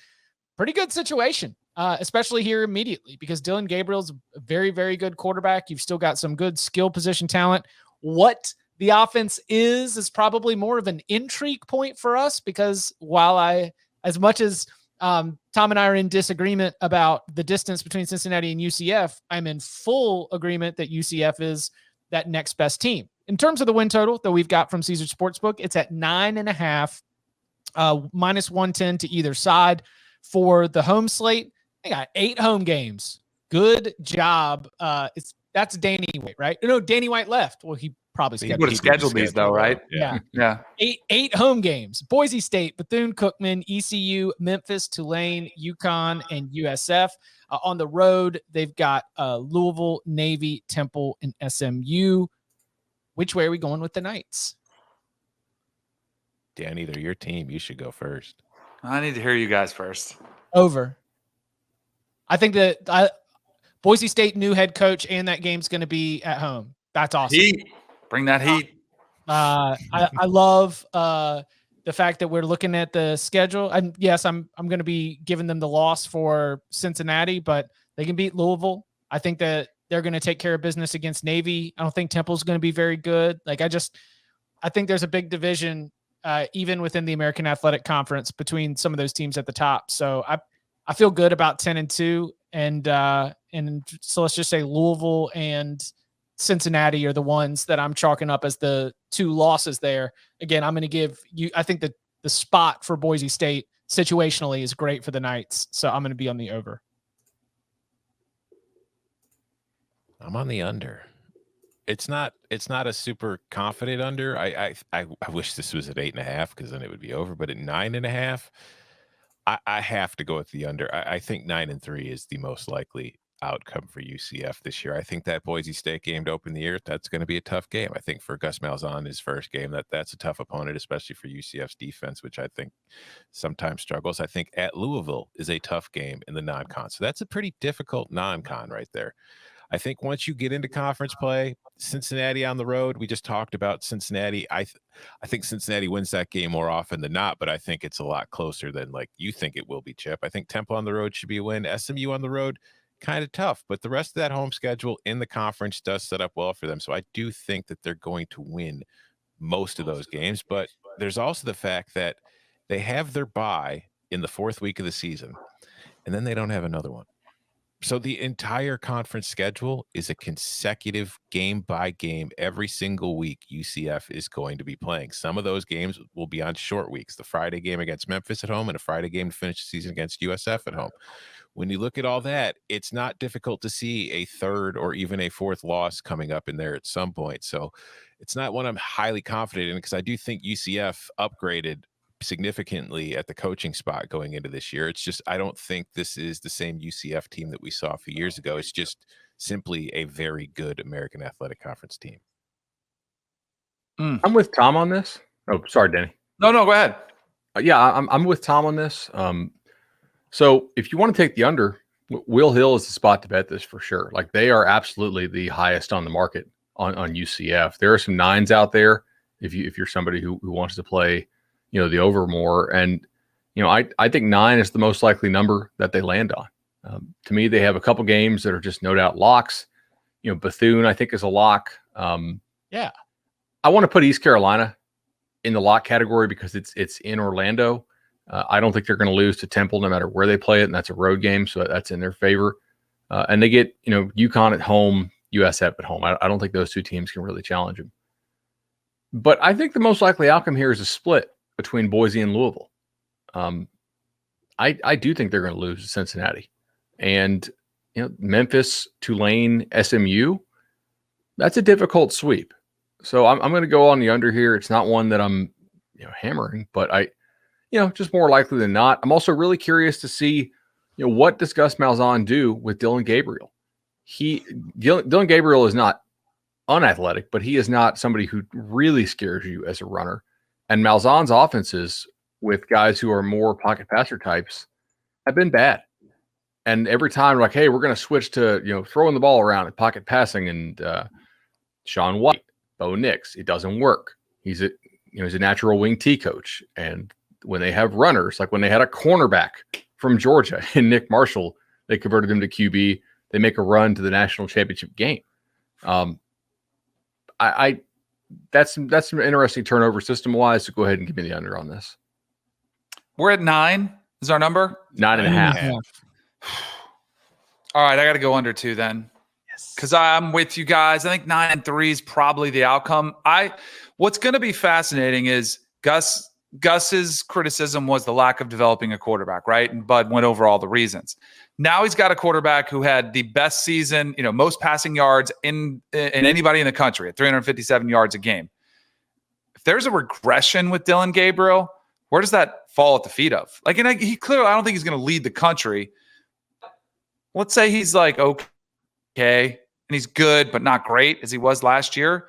pretty good situation, especially here immediately, because Dylan Gabriel's a very, very good quarterback. You've still got some good skill position talent. What the offense is probably more of an intrigue point for us, because while as much as Tom and I are in disagreement about the distance between Cincinnati and UCF, I'm in full agreement that UCF is that next best team. In terms of the win total that we've got from Caesars Sportsbook, it's at 9.5, minus 110 to either side for the home slate. They got 8 home games. Good job. That's Danny White, right? No, Danny White left. Well, he probably would have scheduled these though, right? Yeah. 8 home games: Boise State, Bethune-Cookman, ECU, Memphis, Tulane, UConn, and USF. On the road, they've got Louisville, Navy, Temple, and SMU. Which way are we going with the Knights? Danny, they're your team. You should go first. I need to hear you guys first. Over. I think that Boise State new head coach, and that game's going to be at home. That's awesome. Heat. Bring that heat. I love the fact that we're looking at the schedule. And yes, I'm going to be giving them the loss for Cincinnati, but they can beat Louisville. I think that they're going to take care of business against Navy. I don't think Temple's going to be very good. Like I think there's a big division even within the American Athletic Conference between some of those teams at the top. So I feel good about 10-2, and so let's just say Louisville and Cincinnati are the ones that I'm chalking up as the 2 losses there. Again, I'm going to give you, I think that the spot for Boise State situationally is great for the Knights. So I'm going to be on the over. I'm on the under. It's not a super confident under. I wish this was at 8.5, because then it would be over, but at 9.5, I have to go with the under. I think 9-3 is the most likely outcome for UCF this year. I think that Boise State game to open the year, that's going to be a tough game. I think for Gus Malzahn, his first game, that's a tough opponent, especially for UCF's defense, which I think sometimes struggles. I think at Louisville is a tough game in the non-con. So that's a pretty difficult non-con right there. I think once you get into conference play, Cincinnati on the road, we just talked about Cincinnati. I think Cincinnati wins that game more often than not, but I think it's a lot closer than like you think it will be, Chip. I think Temple on the road should be a win. SMU on the road, kind of tough, but the rest of that home schedule in the conference does set up well for them. So I do think that they're going to win most of those games, but there's also the fact that they have their bye in the 4th week of the season, and then they don't have another one. So the entire conference schedule is a consecutive game by game. Every single week, UCF is going to be playing. Some of those games will be on short weeks. The Friday game against Memphis at home and a Friday game to finish the season against USF at home. When you look at all that, it's not difficult to see a 3rd or even a 4th loss coming up in there at some point. So it's not one I'm highly confident in, because I do think UCF upgraded significantly at the coaching spot going into this year. It's just, I don't think this is the same UCF team that we saw a few years ago. It's just simply a very good American Athletic Conference team. I'm with Tom on this. Oh, sorry, Danny. No, go ahead. Yeah, I'm with Tom on this. So if you want to take the under, Will Hill is the spot to bet this for sure. Like, they are absolutely the highest on the market on UCF. There are some 9s out there if you're somebody who wants to play, the over more. And, I think 9 is the most likely number that they land on. To me, they have a couple games that are just no doubt locks. Bethune, I think, is a lock. Yeah. I want to put East Carolina in the lock category because it's in Orlando. I don't think they're going to lose to Temple no matter where they play it, and that's a road game, so that's in their favor. And they get, UConn at home, USF at home. I don't think those two teams can really challenge them. But I think the most likely outcome here is a split between Boise and Louisville. I do think they're going to lose to Cincinnati. And, Memphis, Tulane, SMU, that's a difficult sweep. So I'm going to go on the under here. It's not one that I'm, hammering, but just more likely than not. I'm also really curious to see, what does Gus Malzahn do with Dillon Gabriel? Dillon Gabriel is not unathletic, but he is not somebody who really scares you as a runner. And Malzahn's offenses with guys who are more pocket passer types have been bad. And every time, like, hey, we're going to switch to, throwing the ball around and pocket passing, and Sean White, Bo Nix, it doesn't work. He's a natural wing T coach. And when they have runners, like when they had a cornerback from Georgia and Nick Marshall, they converted him to QB. They make a run to the national championship game. That's some interesting turnover system wise. So go ahead and give me the under on this. We're at 9 is our number. 9.5. All right, I got to go under 2 then. Yes, because I'm with you guys. I think 9-3 is probably the outcome. What's going to be fascinating is Gus's criticism was the lack of developing a quarterback, right? And Bud went over all the reasons. Now he's got a quarterback who had the best season, most passing yards in anybody in the country at 357 yards a game. If there's a regression with Dillon Gabriel, where does that fall at the feet of? Like, and he clearly, I don't think he's going to lead the country. Let's say he's like, okay, and he's good, but not great as he was last year.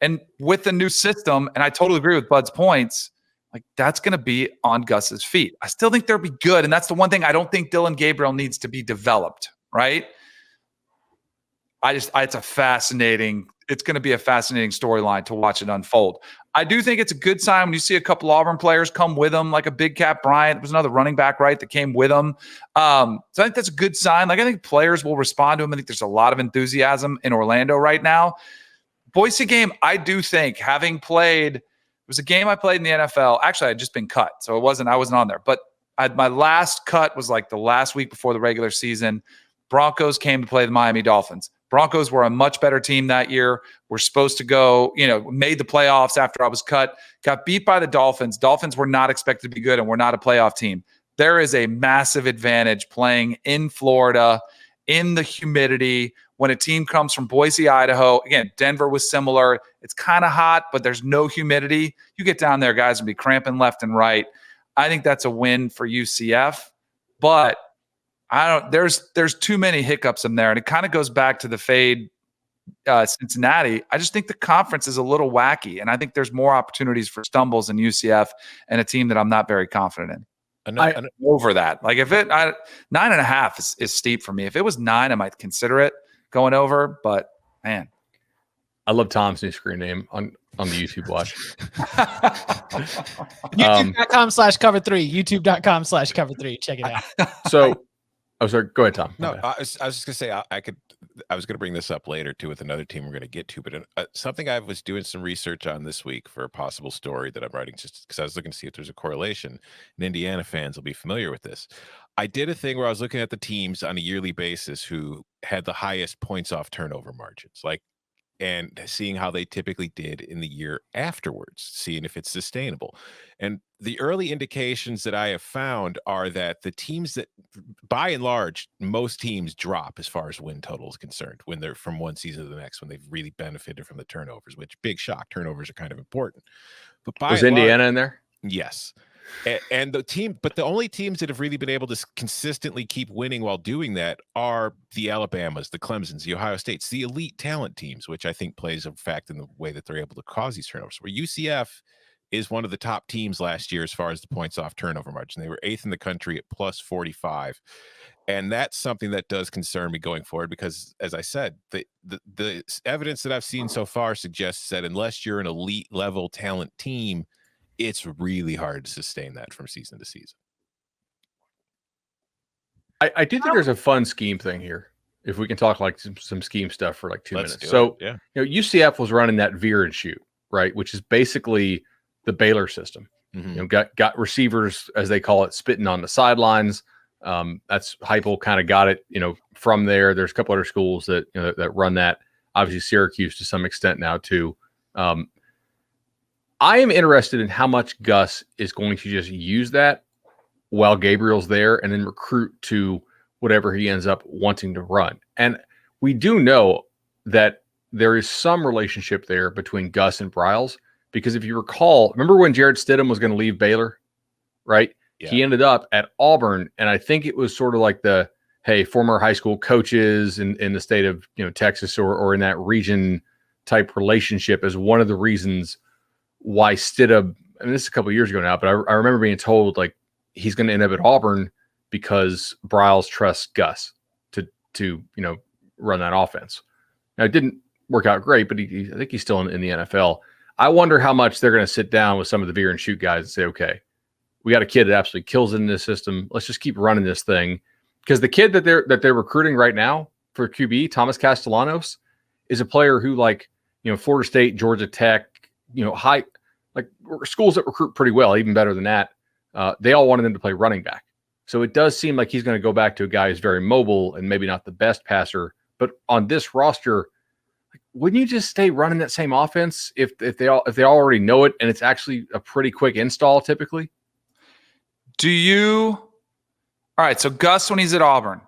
And with the new system, and I totally agree with Bud's points, like, that's going to be on Gus's feet. I still think they'll be good. And that's the one thing I don't think Dillon Gabriel needs to be developed, right? It's going to be a fascinating storyline to watch it unfold. I do think it's a good sign when you see a couple Auburn players come with him, like a Big Cat Bryant. There was another running back, right, that came with him. So I think that's a good sign. Like, I think players will respond to him. I think there's a lot of enthusiasm in Orlando right now. Boise game, I do think, having played, it was a game I played in the NFL. Actually, I had just been cut, so I wasn't on there. But my last cut was like the last week before the regular season. Broncos came to play the Miami Dolphins. Broncos were a much better team that year. We're supposed to go, made the playoffs after I was cut. Got beat by the Dolphins. Dolphins were not expected to be good, and we're not a playoff team. There is a massive advantage playing in Florida, in the humidity, when a team comes from Boise, Idaho. Again, Denver was similar. It's kind of hot, but there's no humidity. You get down there, guys, and be cramping left and right. I think that's a win for UCF, but There's too many hiccups in there, and it kind of goes back to the fade Cincinnati. I just think the conference is a little wacky, and I think there's more opportunities for stumbles in UCF and a team that I'm not very confident in. Over that. Like if 9.5 is steep for me. If it was 9, I might consider it going over. But man, I love Tom's new screen name on the YouTube watch. YouTube.com/cover3. YouTube.com/cover3. Check it out. So, sorry. Go ahead, Tom. No, I was just gonna say I was going to bring this up later too with another team we're going to get to, but something I was doing some research on this week for a possible story that I'm writing, just because I was looking to see if there's a correlation, and Indiana fans will be familiar with this. I did a thing where I was looking at the teams on a yearly basis who had the highest points off turnover margins, and seeing how they typically did in the year afterwards, seeing if it's sustainable. And the early indications that I have found are that the teams that, by and large, most teams drop as far as win total is concerned when they're from one season to the next, when they've really benefited from the turnovers, which, big shock, turnovers are kind of important. But was Indiana in there? Yes. And the only teams that have really been able to consistently keep winning while doing that are the Alabamas, the Clemsons, the Ohio States, the elite talent teams, which I think plays a fact in the way that they're able to cause these turnovers. Where UCF is one of the top teams last year as far as the points off turnover margin. They were 8th in the country at plus 45. And that's something that does concern me going forward because, as I said, the evidence that I've seen so far suggests that unless you're an elite level talent team, it's really hard to sustain that from season to season. I do think there's a fun scheme thing here. If we can talk like some scheme stuff for like 2 minutes. So, yeah. UCF was running that veer and shoot, right? Which is basically the Baylor system. Mm-hmm. Got receivers, as they call it, spitting on the sidelines. That's Heupel kind of got it, from there. There's a couple other schools that that run that. Obviously, Syracuse to some extent now too. I am interested in how much Gus is going to just use that while Gabriel's there and then recruit to whatever he ends up wanting to run. And we do know that there is some relationship there between Gus and Briles, because if you recall, remember when Jarrett Stidham was going to leave Baylor, right? Yeah. He ended up at Auburn, and I think it was sort of like the, hey, former high school coaches in the state of Texas or in that region type relationship as one of the reasons why Stidham, I mean, this is a couple of years ago now, but I remember being told like he's going to end up at Auburn because Briles trusts Gus to run that offense. Now it didn't work out great, but I think he's still in the NFL. I wonder how much they're going to sit down with some of the veer and shoot guys and say, okay, we got a kid that absolutely kills it in this system. Let's just keep running this thing. Because the kid that they're recruiting right now for QB, Thomas Castellanos, is a player who Florida State, Georgia Tech, high, schools that recruit pretty well, even better than that. They all wanted him to play running back. So it does seem like he's going to go back to a guy who's very mobile and maybe not the best passer. But on this roster, wouldn't you just stay running that same offense if they already know it and it's actually a pretty quick install typically? All right, so Gus, when he's at Auburn,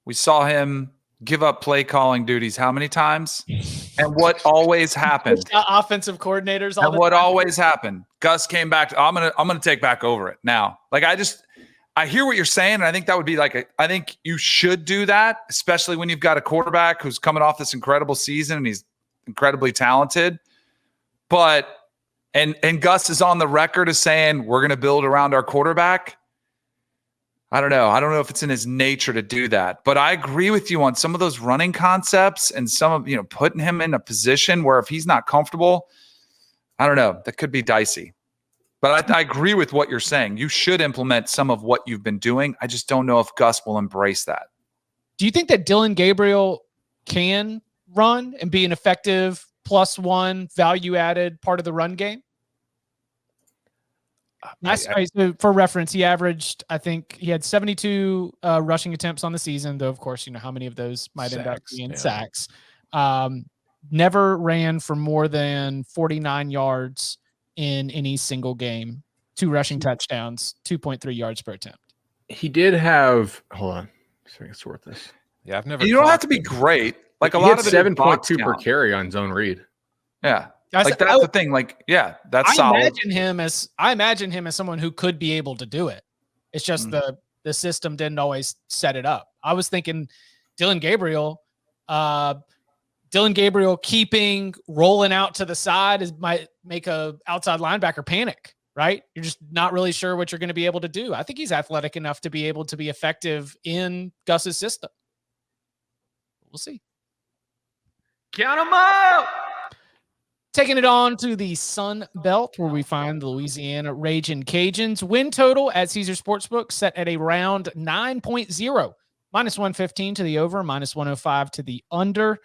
we saw him give up play calling duties how many times? And what always happened? Offensive coordinators. What always happened? Gus came back. I'm gonna take back over it now. I hear what you're saying, and I think that would be I think you should do that, especially when you've got a quarterback who's coming off this incredible season and he's incredibly talented. But and Gus is on the record as saying we're gonna build around our quarterback. I don't know. I don't know if it's in his nature to do that, but I agree with you on some of those running concepts and some of, putting him in a position where if he's not comfortable, I don't know, that could be dicey. But I agree with what you're saying. You should implement some of what you've been doing. I just don't know if Gus will embrace that. Do you think that Dylan Gabriel can run and be an effective +1 value added part of the run game? So for reference, he averaged, I think he had 72 rushing attempts on the season, though, of course, how many of those might end up being sacks. Never ran for more than 49 yards in any single game, 2 rushing touchdowns, 2.3 yards per attempt. He did have, hold on, so I can sort this. Yeah, I've never. You don't have to be great. A he lot of 7.2 per carry on zone read. Yeah. That's the thing. That's solid. I imagine him as someone who could be able to do it. It's just the the system didn't always set it up. I was thinking Dylan Gabriel keeping rolling out to the side might make a outside linebacker panic, right? You're just not really sure what you're going to be able to do. I think he's athletic enough to be able to be effective in Gus's system. We'll see. Count them out. Taking it on to the Sun Belt, where we find the Louisiana Ragin Cajuns. Win total at Caesar Sportsbook set at around 9.0, minus 115 to the over, minus 105 to the under.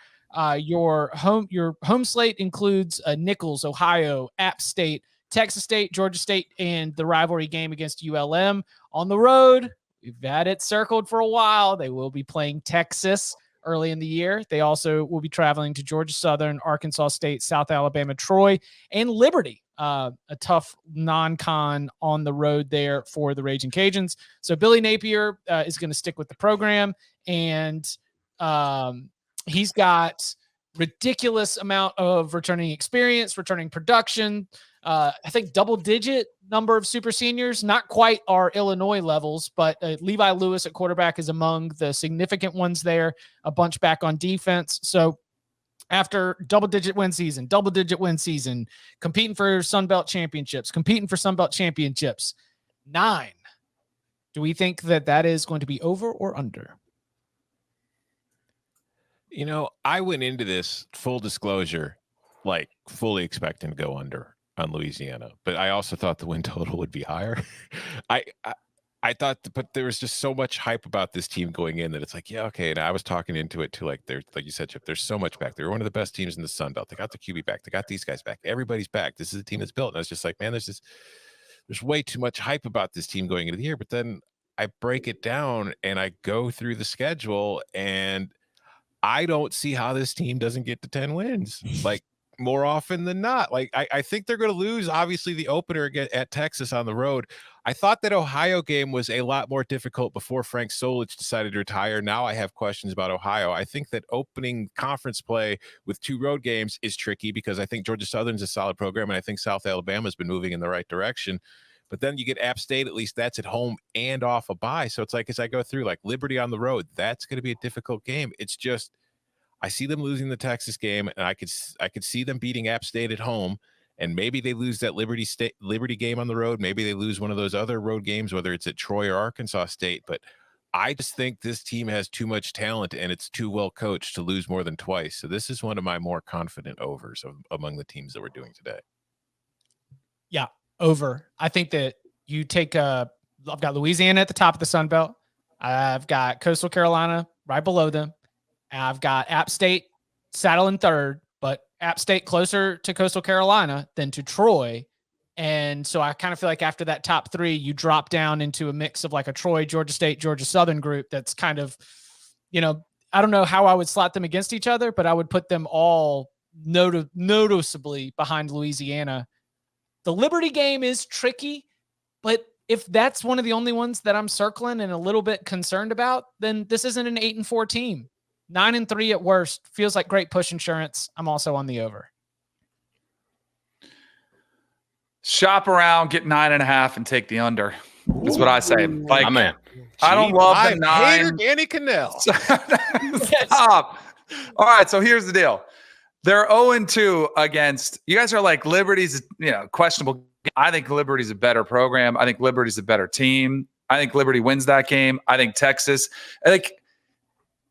Your home slate includes Nichols, Ohio, App State, Texas State, Georgia State, and the rivalry game against ULM. On the road, we've had it circled for a while. They will be playing Texas early in the year. They also will be traveling to Georgia Southern, Arkansas State, South Alabama, Troy, and Liberty. A tough non-con on the road there for the Ragin' Cajuns. So Billy Napier is going to stick with the program, and he's got ridiculous amount of returning experience, returning production. I think double-digit number of super seniors, not quite our Illinois levels, but Levi Lewis at quarterback is among the significant ones there, a bunch back on defense. So after double-digit win season, competing for Sun Belt championships, 9. Do we think that is going to be over or under? You know, I went into this, full disclosure, like fully expecting to go under on Louisiana, but I also thought the win total would be higher. I thought, but there was just so much hype about this team going in that it's like, yeah, okay. And I was talking into it too, like like you said, Chip, there's so much back. They're one of the best teams in the Sun Belt. They got the QB back. They got these guys back. Everybody's back. This is a team that's built. And I was just like, man, there's way too much hype about this team going into the year. But then I break it down and I go through the schedule, and I don't see how this team doesn't get to 10 wins. Like, more often than not. Like, I think they're going to lose, obviously, the opener again at Texas on the road. I thought that Ohio game was a lot more difficult before Frank Solich decided to retire. Now I have questions about Ohio. I think that opening conference play with 2 road games is tricky because I think Georgia Southern's a solid program, and I think South Alabama's been moving in the right direction. But then you get App State, at least that's at home and off a bye. So it's like, as I go through, like Liberty on the road, that's going to be a difficult game. It's just, I see them losing the Texas game, and I could see them beating App State at home, and maybe they lose that Liberty game on the road. Maybe they lose one of those other road games, whether it's at Troy or Arkansas State. But I just think this team has too much talent, and it's too well coached to lose more than twice. So this is one of my more confident overs among the teams that we're doing today. Yeah, over. I think that you take I've got Louisiana at the top of the Sun Belt. I've got Coastal Carolina right below them. I've got App State saddling third, but App State closer to Coastal Carolina than to Troy. And so I kind of feel like after that top 3, you drop down into a mix of like a Troy, Georgia State, Georgia Southern group that's kind of, you know, I don't know how I would slot them against each other, but I would put them all noticeably behind Louisiana. The Liberty game is tricky, but if that's one of the only ones that I'm circling and a little bit concerned about, then this isn't an 8-4 team. 9-3 at worst feels like great push insurance. I'm also on the over. Shop around, get 9.5, and take the under. That's what I say. Like, I'm in. I don't love the 9. Danny Cannell. Stop. All right, so here's the deal. They're 0-2 against you guys. Are like Liberty's, questionable. I think Liberty's a better program. I think Liberty's a better team. I think Liberty wins that game. I think Texas.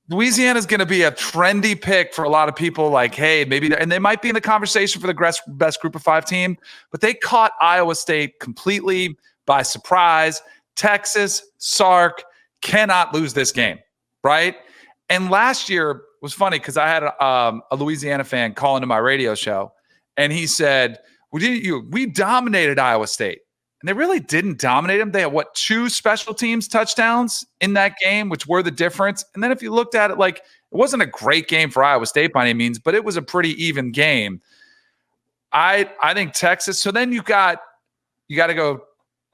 Louisiana's going to be a trendy pick for a lot of people. Like, hey, maybe, and they might be in the conversation for the best Group of 5 team, but they caught Iowa State completely by surprise. Texas, Sark cannot lose this game, right? And last year was funny because I had a Louisiana fan call into my radio show, and he said, we dominated Iowa State. And they really didn't dominate them. They had, 2 special teams touchdowns in that game, which were the difference. And then if you looked at it, like, it wasn't a great game for Iowa State by any means, but it was a pretty even game. I think Texas. So then you got to go,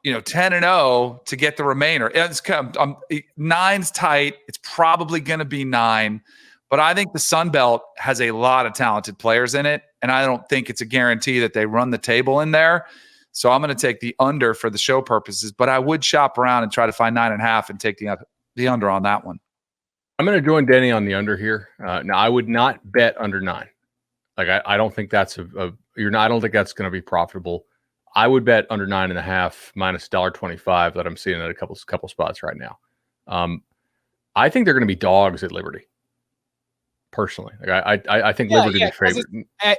10-0 to get the remainder. It's 9's tight. It's probably going to be 9. But I think the Sun Belt has a lot of talented players in it, and I don't think it's a guarantee that they run the table in there. So I'm going to take the under for the show purposes, but I would shop around and try to find 9.5 and take the under on that one. I'm going to join Denny on the under here. Now, I would not bet under 9. Like I don't think that's I don't think that's going to be profitable. I would bet under 9.5 minus $1.25 that I'm seeing at a couple spots right now. I think they're going to be dogs at Liberty. Personally, like I think Liberty to be favored,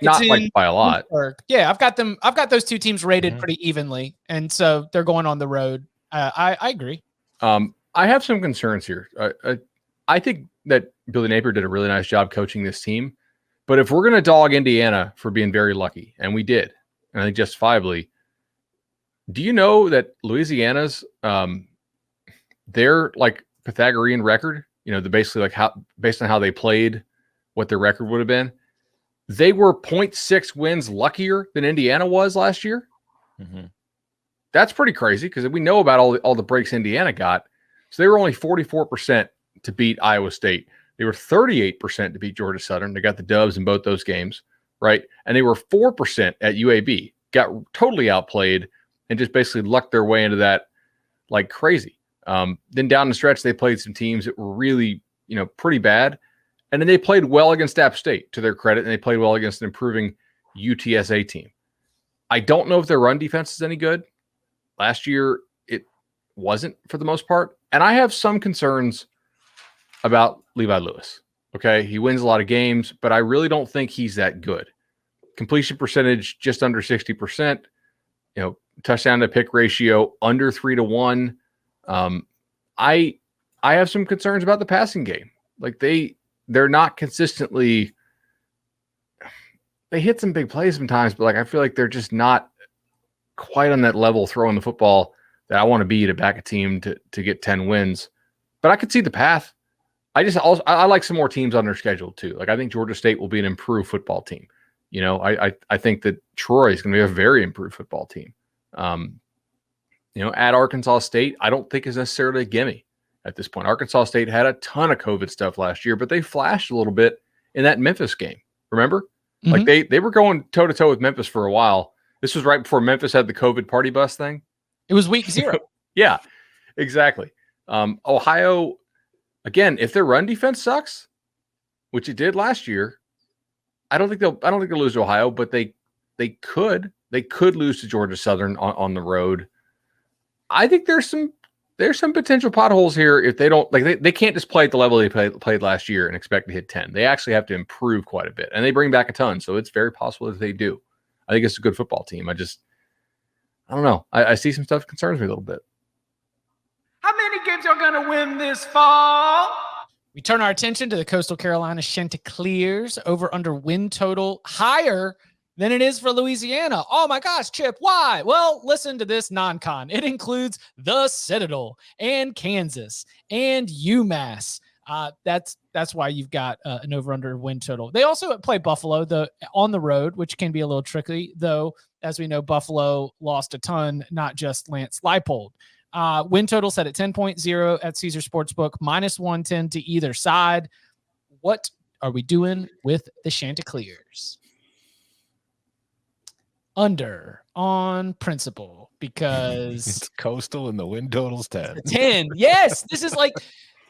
not like by a lot. Yeah, I've got those two teams rated pretty evenly, and so they're going on the road. I agree. I have some concerns here. I think that Billy Napier did a really nice job coaching this team, but if we're going to dog Indiana for being very lucky, and we did, and I think justifiably, do you know that Louisiana's their like Pythagorean record? You know, basically like based on how they played, what their record would have been, they were 0.6 wins luckier than Indiana was last year. Mm-hmm. That's pretty crazy because we know about all the breaks Indiana got. So they were only 44% to beat Iowa State. They were 38% to beat Georgia Southern. They got the dubs in both those games, right? And they were 4% at UAB. Got totally outplayed and just basically lucked their way into that like crazy. Then down the stretch, they played some teams that were really, pretty bad. And then they played well against App State, to their credit, and they played well against an improving UTSA team. I don't know if their run defense is any good. Last year, it wasn't for the most part. And I have some concerns about Levi Lewis. Okay, he wins a lot of games, but I really don't think he's that good. Completion percentage just under 60%. Touchdown to pick ratio under 3-1. I have some concerns about the passing game. Like they're not consistently. They hit some big plays sometimes, but I feel like they're just not quite on that level throwing the football that I want to be to back a team to get 10 wins. But I could see the path. I like some more teams on their schedule too. Like I think Georgia State will be an improved football team. I think that Troy is going to be a very improved football team. At Arkansas State, I don't think is necessarily a gimme at this point. Arkansas State had a ton of COVID stuff last year, but they flashed a little bit in that Memphis game. Remember? Mm-hmm. Like they were going toe-to-toe with Memphis for a while. This was right before Memphis had the COVID party bus thing. It was week 0. Yeah, exactly. Ohio, again, if their run defense sucks, which it did last year, I don't think they'll lose to Ohio, but they could lose to Georgia Southern on the road. I think there's some potential potholes here if they don't they can't just play at the level they played last year and expect to hit 10. They actually have to improve quite a bit, and they bring back a ton, so it's very possible that they do. I think it's a good football team. I don't know. I see some stuff that concerns me a little bit. How many games are going to win this fall? We turn our attention to the Coastal Carolina Chanticleers over under win total higher than it is for Louisiana. Oh my gosh, Chip, why? Well, listen to this non-con. It includes the Citadel and Kansas and UMass. That's why you've got an over-under win total. They also play Buffalo on the road, which can be a little tricky, though, as we know, Buffalo lost a ton, not just Lance Leipold. Win total set at 10.0 at Caesar Sportsbook, minus 110 to either side. What are we doing with the Chanticleers? Under on principle, because it's Coastal and the win total's 10. 10. Yes, this is like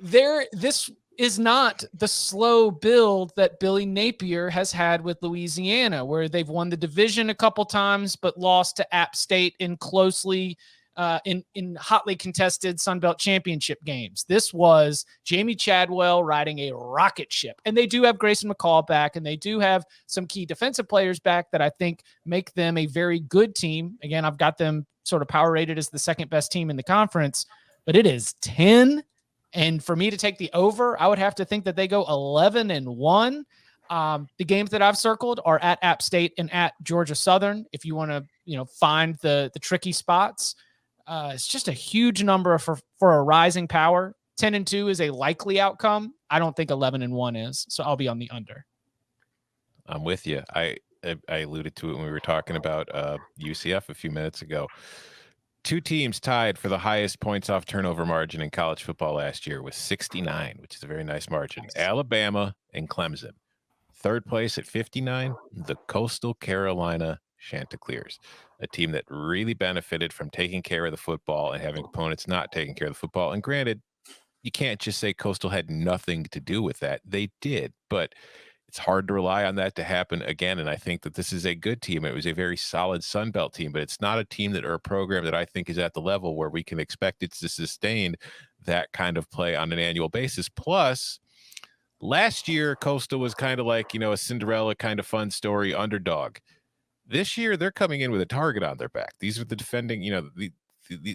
this is not the slow build that Billy Napier has had with Louisiana, where they've won the division a couple times but lost to App State in closely in hotly contested Sun Belt championship games. This was Jamie Chadwell riding a rocket ship, and they do have Grayson McCall back, and they do have some key defensive players back that I think make them a very good team. Again, I've got them sort of power rated as the second best team in the conference, but it is 10. And for me to take the over, I would have to think that they go 11-1. The games that I've circled are at App State and at Georgia Southern. If you want to, find the tricky spots, it's just a huge number for a rising power. 10-2 is a likely outcome. I don't think 11-1 is, so I'll be on the under. I'm with you. I alluded to it when we were talking about UCF a few minutes ago. Two teams tied for the highest points off turnover margin in college football last year with 69, which is a very nice margin. Alabama and Clemson. Third place at 59, the Coastal Carolina Chanticleers, a team that really benefited from taking care of the football and having opponents not taking care of the football. And granted, you can't just say Coastal had nothing to do with that. They did, but it's hard to rely on that to happen again. And I think that this is a good team. It was a very solid Sun Belt team, but it's not a team that or a program that I think is at the level where we can expect it to sustain that kind of play on an annual basis. Plus, last year, Coastal was kind of like, a Cinderella kind of fun story underdog. This year, they're coming in with a target on their back. These are the defending,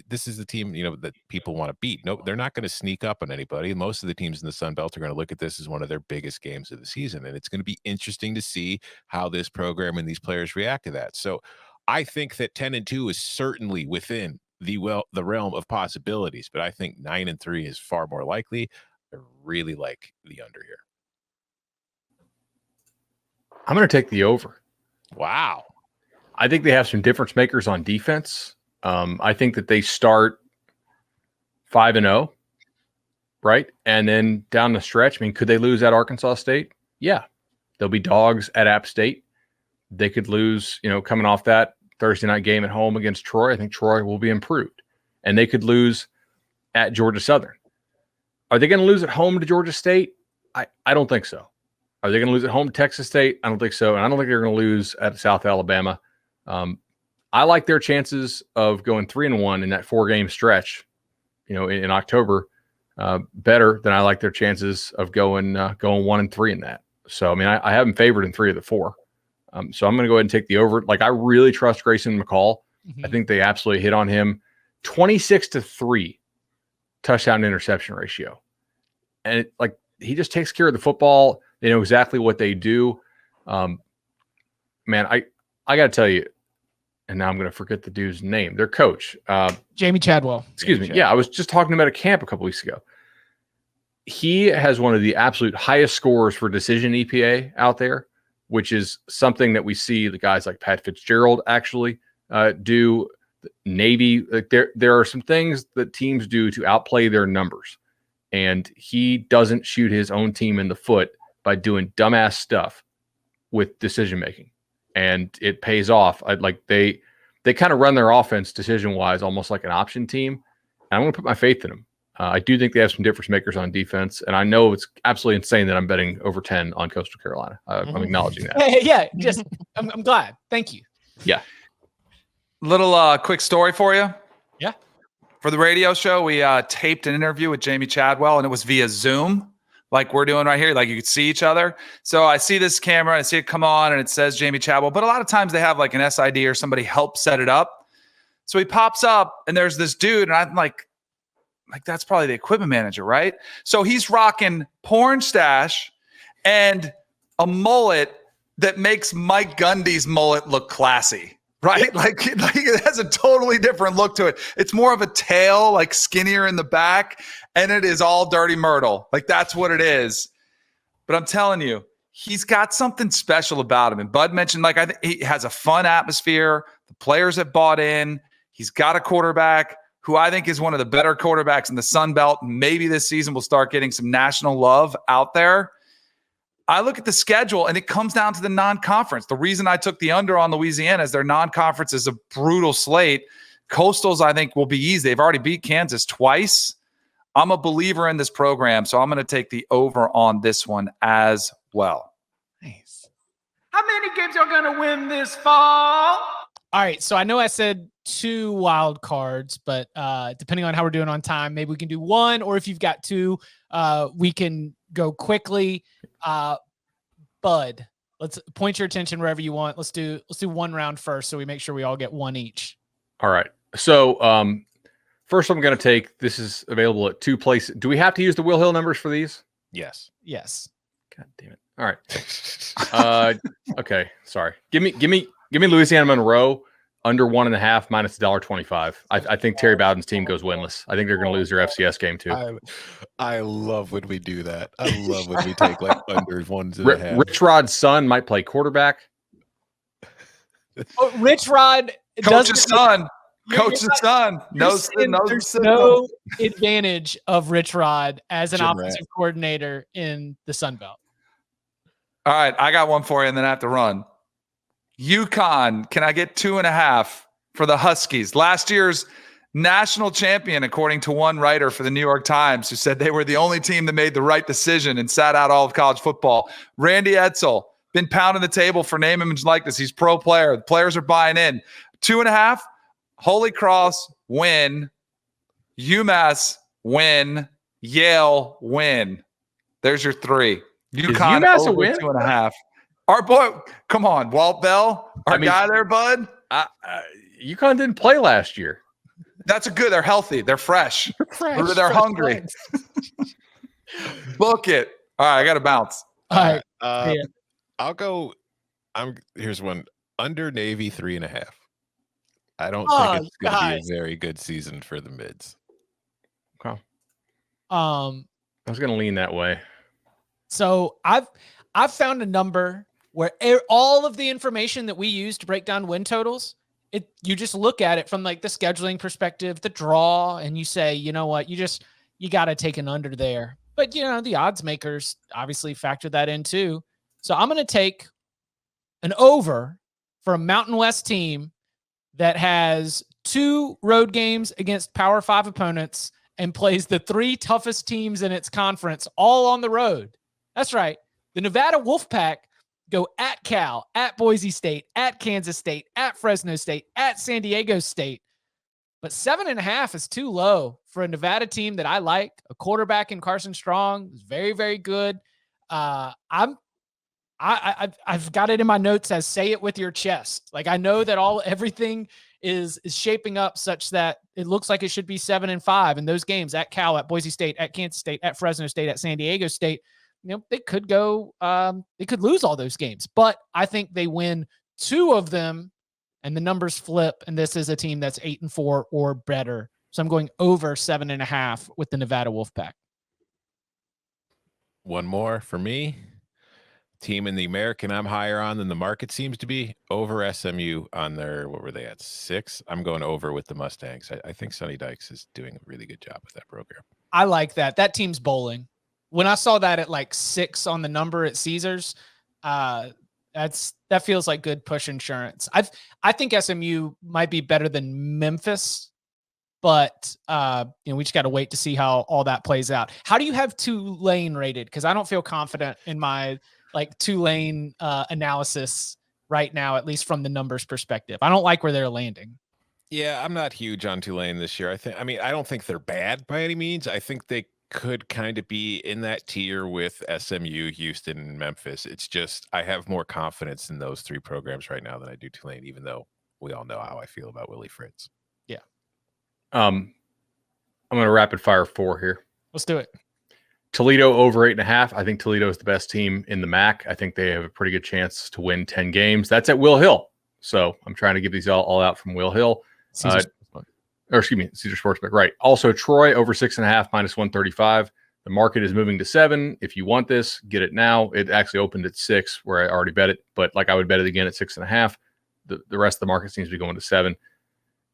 this is the team, that people want to beat. No, they're not going to sneak up on anybody. Most of the teams in the Sun Belt are going to look at this as one of their biggest games of the season. And it's going to be interesting to see how this program and these players react to that. So I think that 10-2 is certainly within the realm of possibilities, but I think 9-3 is far more likely. I really like the under here. I'm going to take the over. Wow. I think they have some difference makers on defense. I think that they start 5-0, right? And then down the stretch, could they lose at Arkansas State? Yeah. They'll be dogs at App State. They could lose, coming off that Thursday night game at home against Troy. I think Troy will be improved. And they could lose at Georgia Southern. Are they going to lose at home to Georgia State? I don't think so. Are they going to lose at home to Texas State? I don't think so. And I don't think they're going to lose at South Alabama. I like their chances of going 3-1 in that 4-game stretch, in October, better than I like their chances of going 1-3 in that. So, I have them favored in 3 of the 4. So I'm going to go ahead and take the over. I really trust Grayson McCall. Mm-hmm. I think they absolutely hit on him. 26-3 touchdown interception ratio. And he just takes care of the football. They know exactly what they do. I got to tell you, and now I'm going to forget the dude's name. Their coach. Jamie Chadwell. Excuse me. Yeah, I was just talking to him at a camp a couple weeks ago. He has one of the absolute highest scores for decision EPA out there, which is something that we see the guys like Pat Fitzgerald actually do. Navy. There are some things that teams do to outplay their numbers. And he doesn't shoot his own team in the foot by doing dumbass stuff with decision-making. And it pays off. They kind of run their offense decision-wise almost like an option team. And I'm going to put my faith in them. I do think they have some difference makers on defense. And I know it's absolutely insane that I'm betting over 10 on Coastal Carolina. I'm acknowledging that. Yeah, I'm glad. Thank you. Yeah. Little quick story for you. Yeah. For the radio show, we taped an interview with Jamie Chadwell, and it was via Zoom, like we're doing right here. You could see each other. So I see this camera, I see it come on, and it says Jamie Chadwell. But a lot of times they have an SID or somebody help set it up. So he pops up, and there's this dude, and I'm like that's probably the equipment manager, right? So he's rocking porn stash and a mullet that makes Mike Gundy's mullet look classy. Right? It has a totally different look to it. It's more of a tail, skinnier in the back, and it is all dirty Myrtle. That's what it is. But I'm telling you, he's got something special about him. And Bud mentioned, I think he has a fun atmosphere. The players have bought in. He's got a quarterback who I think is one of the better quarterbacks in the Sun Belt. Maybe this season we'll start getting some national love out there. I look at the schedule, and it comes down to the non-conference. The reason I took the under on Louisiana is their non-conference is a brutal slate. Coastals, I think, will be easy. They've already beat Kansas twice. I'm a believer in this program, so I'm going to take the over on this one as well. Nice. How many games are going to win this fall? All right, so I know I said 2 wild cards, but depending on how we're doing on time, maybe we can do 1, or if you've got 2, we can go quickly. Bud, let's point your attention wherever you want. Let's do 1 round first, so we make sure we all get 1 each. All right. So first I'm going to take, this is available at 2 places. Do we have to use the Will Hill numbers for these? Yes. God damn it. All right. Okay. Sorry. Give me Louisiana Monroe under 1.5 minus $1.25. I think Terry Bowden's team goes winless. I think they're going to lose their FCS game too. I love when we do that. I love when we take under 1.5. Rich Rod's son might play quarterback. Oh, Rich Rod, Coach's son. There's no advantage of Rich Rod as an offensive coordinator in the Sun Belt. All right, I got one for you, and then I have to run. UConn, can I get 2.5 for the Huskies? Last year's national champion, according to one writer for the New York Times, who said they were the only team that made the right decision and sat out all of college football. Randy Edsall, been pounding the table for name, image, likeness. He's pro player. The players are buying in. 2.5, Holy Cross, win. UMass, win. Yale, win. There's your 3. UConn UMass over a win? 2.5. Our boy, come on, Walt Bell, guy there, bud. UConn didn't play last year. That's a good. They're healthy. They're fresh. They're hungry. Book it. All right, I got to bounce. All right. I'll go. Here's one. Under Navy 3.5. I don't think it's going to be a very good season for the mids. Okay. I was going to lean that way. So I've found a number where all of the information that we use to break down win totals, you just look at it from like the scheduling perspective, the draw, and you say, you know what, you got to take an under there. But the odds makers obviously factor that in too. So I'm going to take an over for a Mountain West team that has 2 road games against Power 5 opponents and plays the 3 toughest teams in its conference all on the road. That's right. The Nevada Wolfpack go at Cal, at Boise State, at Kansas State, at Fresno State, at San Diego State. But 7.5 is too low for a Nevada team that I like. A quarterback in Carson Strong is very, very good. I've got it in my notes as say it with your chest. Like I know that everything is shaping up such that it looks like it should be 7-5 in those games at Cal, at Boise State, at Kansas State, at Fresno State, at San Diego State. They could they could lose all those games, but I think they win 2 of them and the numbers flip. And this is a team that's 8-4 or better. So I'm going over 7.5 with the Nevada Wolfpack. One more for me. Team in the American I'm higher on than the market seems to be. Over SMU on their, what were they at, 6? I'm going over with the Mustangs. I think Sonny Dykes is doing a really good job with that program. I like that. That team's bowling. When I saw that at like 6 on the number at Caesars, that feels like good push insurance. I think SMU might be better than Memphis, but we just got to wait to see how all that plays out. How do you have Tulane rated? Because I don't feel confident in my Tulane analysis right now, at least from the numbers perspective. I don't like where they're landing. Yeah, I'm not huge on Tulane this year. I don't think they're bad by any means. I think they could kind of be in that tier with SMU, Houston, and Memphis. It's just I have more confidence in those 3 programs right now than I do Tulane, even though we all know how I feel about Willie Fritz. Yeah. I'm going to rapid fire 4 here. Let's do it. Toledo over 8.5. I think Toledo is the best team in the MAC. I think they have a pretty good chance to win 10 games. That's at Will Hill. So I'm trying to give these all out from Will Hill. Caesar Sportsbook, right. Also, Troy over 6.5 minus 135. The market is moving to 7. If you want this, get it now. It actually opened at 6 where I already bet it, but I would bet it again at 6.5. The rest of the market seems to be going to 7.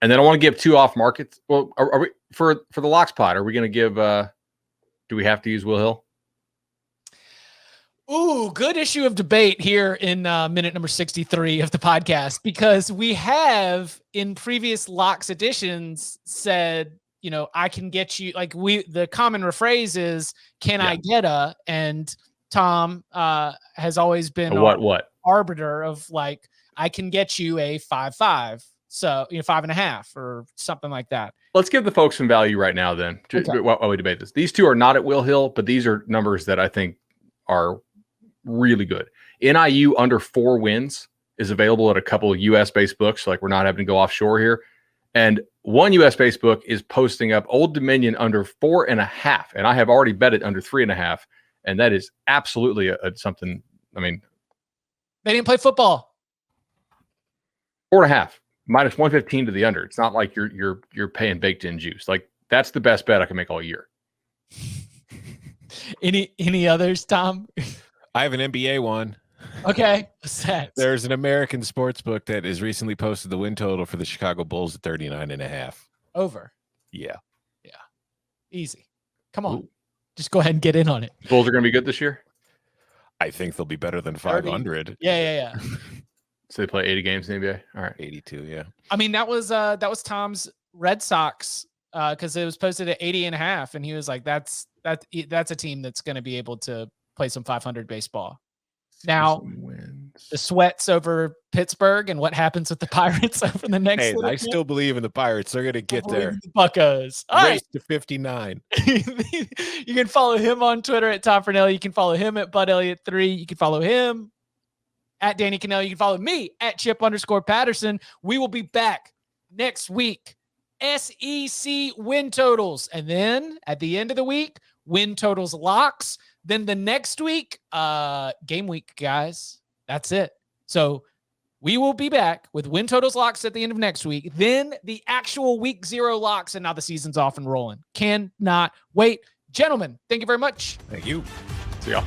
And then I want to give 2 off markets. Well, are we for the Locks Pod? Are we going to give? Do we have to use Will Hill? Ooh, good issue of debate here in minute number 63 of the podcast, because we have in previous Locks editions said, I can get you, the common rephrase is, can I get a? And Tom has always been what arbiter of I can get you a 5.5. So, 5.5 or something like that. Let's give the folks some value right now then while we debate this. These 2 are not at Will Hill, but these are numbers that I think are really good. NIU under 4 wins is available at a couple of US-based books. We're not having to go offshore here. And one US-based book is posting up Old Dominion under 4.5. And I have already bet it under 3.5. And that is absolutely something. They didn't play football. 4.5 minus 115 to the under. It's not like you're paying baked in juice. That's the best bet I can make all year. Any others, Tom? I have an NBA one. Okay. What's that? There's an American sports book that has recently posted the win total for the Chicago Bulls at 39.5. Over. Yeah. Easy. Come on. Ooh. Just go ahead and get in on it. Bulls are going to be good this year? I think they'll be better than 500. Yeah. So they play 80 games in the NBA. All right. 82. Yeah. I mean, that was Tom's Red Sox because it was posted at 80.5, and he was like, that's a team that's going to be able to play some 500 baseball. Now, the sweats over Pittsburgh and what happens with the Pirates over the next. Hey, I still believe in the Pirates. They're going to get there. The Buccos. All right. To 59. You can follow him on Twitter at Tom Fernelli. You can follow him at Bud Elliott 3. You can follow him at Danny Cannell. You can follow me at Chip_Patterson. We will be back next week. SEC win totals. And then at the end of the week, win totals locks. Then the next week, game week, guys. That's it. So we will be back with win totals locks at the end of next week. Then the actual week 0 locks, and now the season's off and rolling. Cannot wait. Gentlemen, thank you very much. Thank you. See y'all.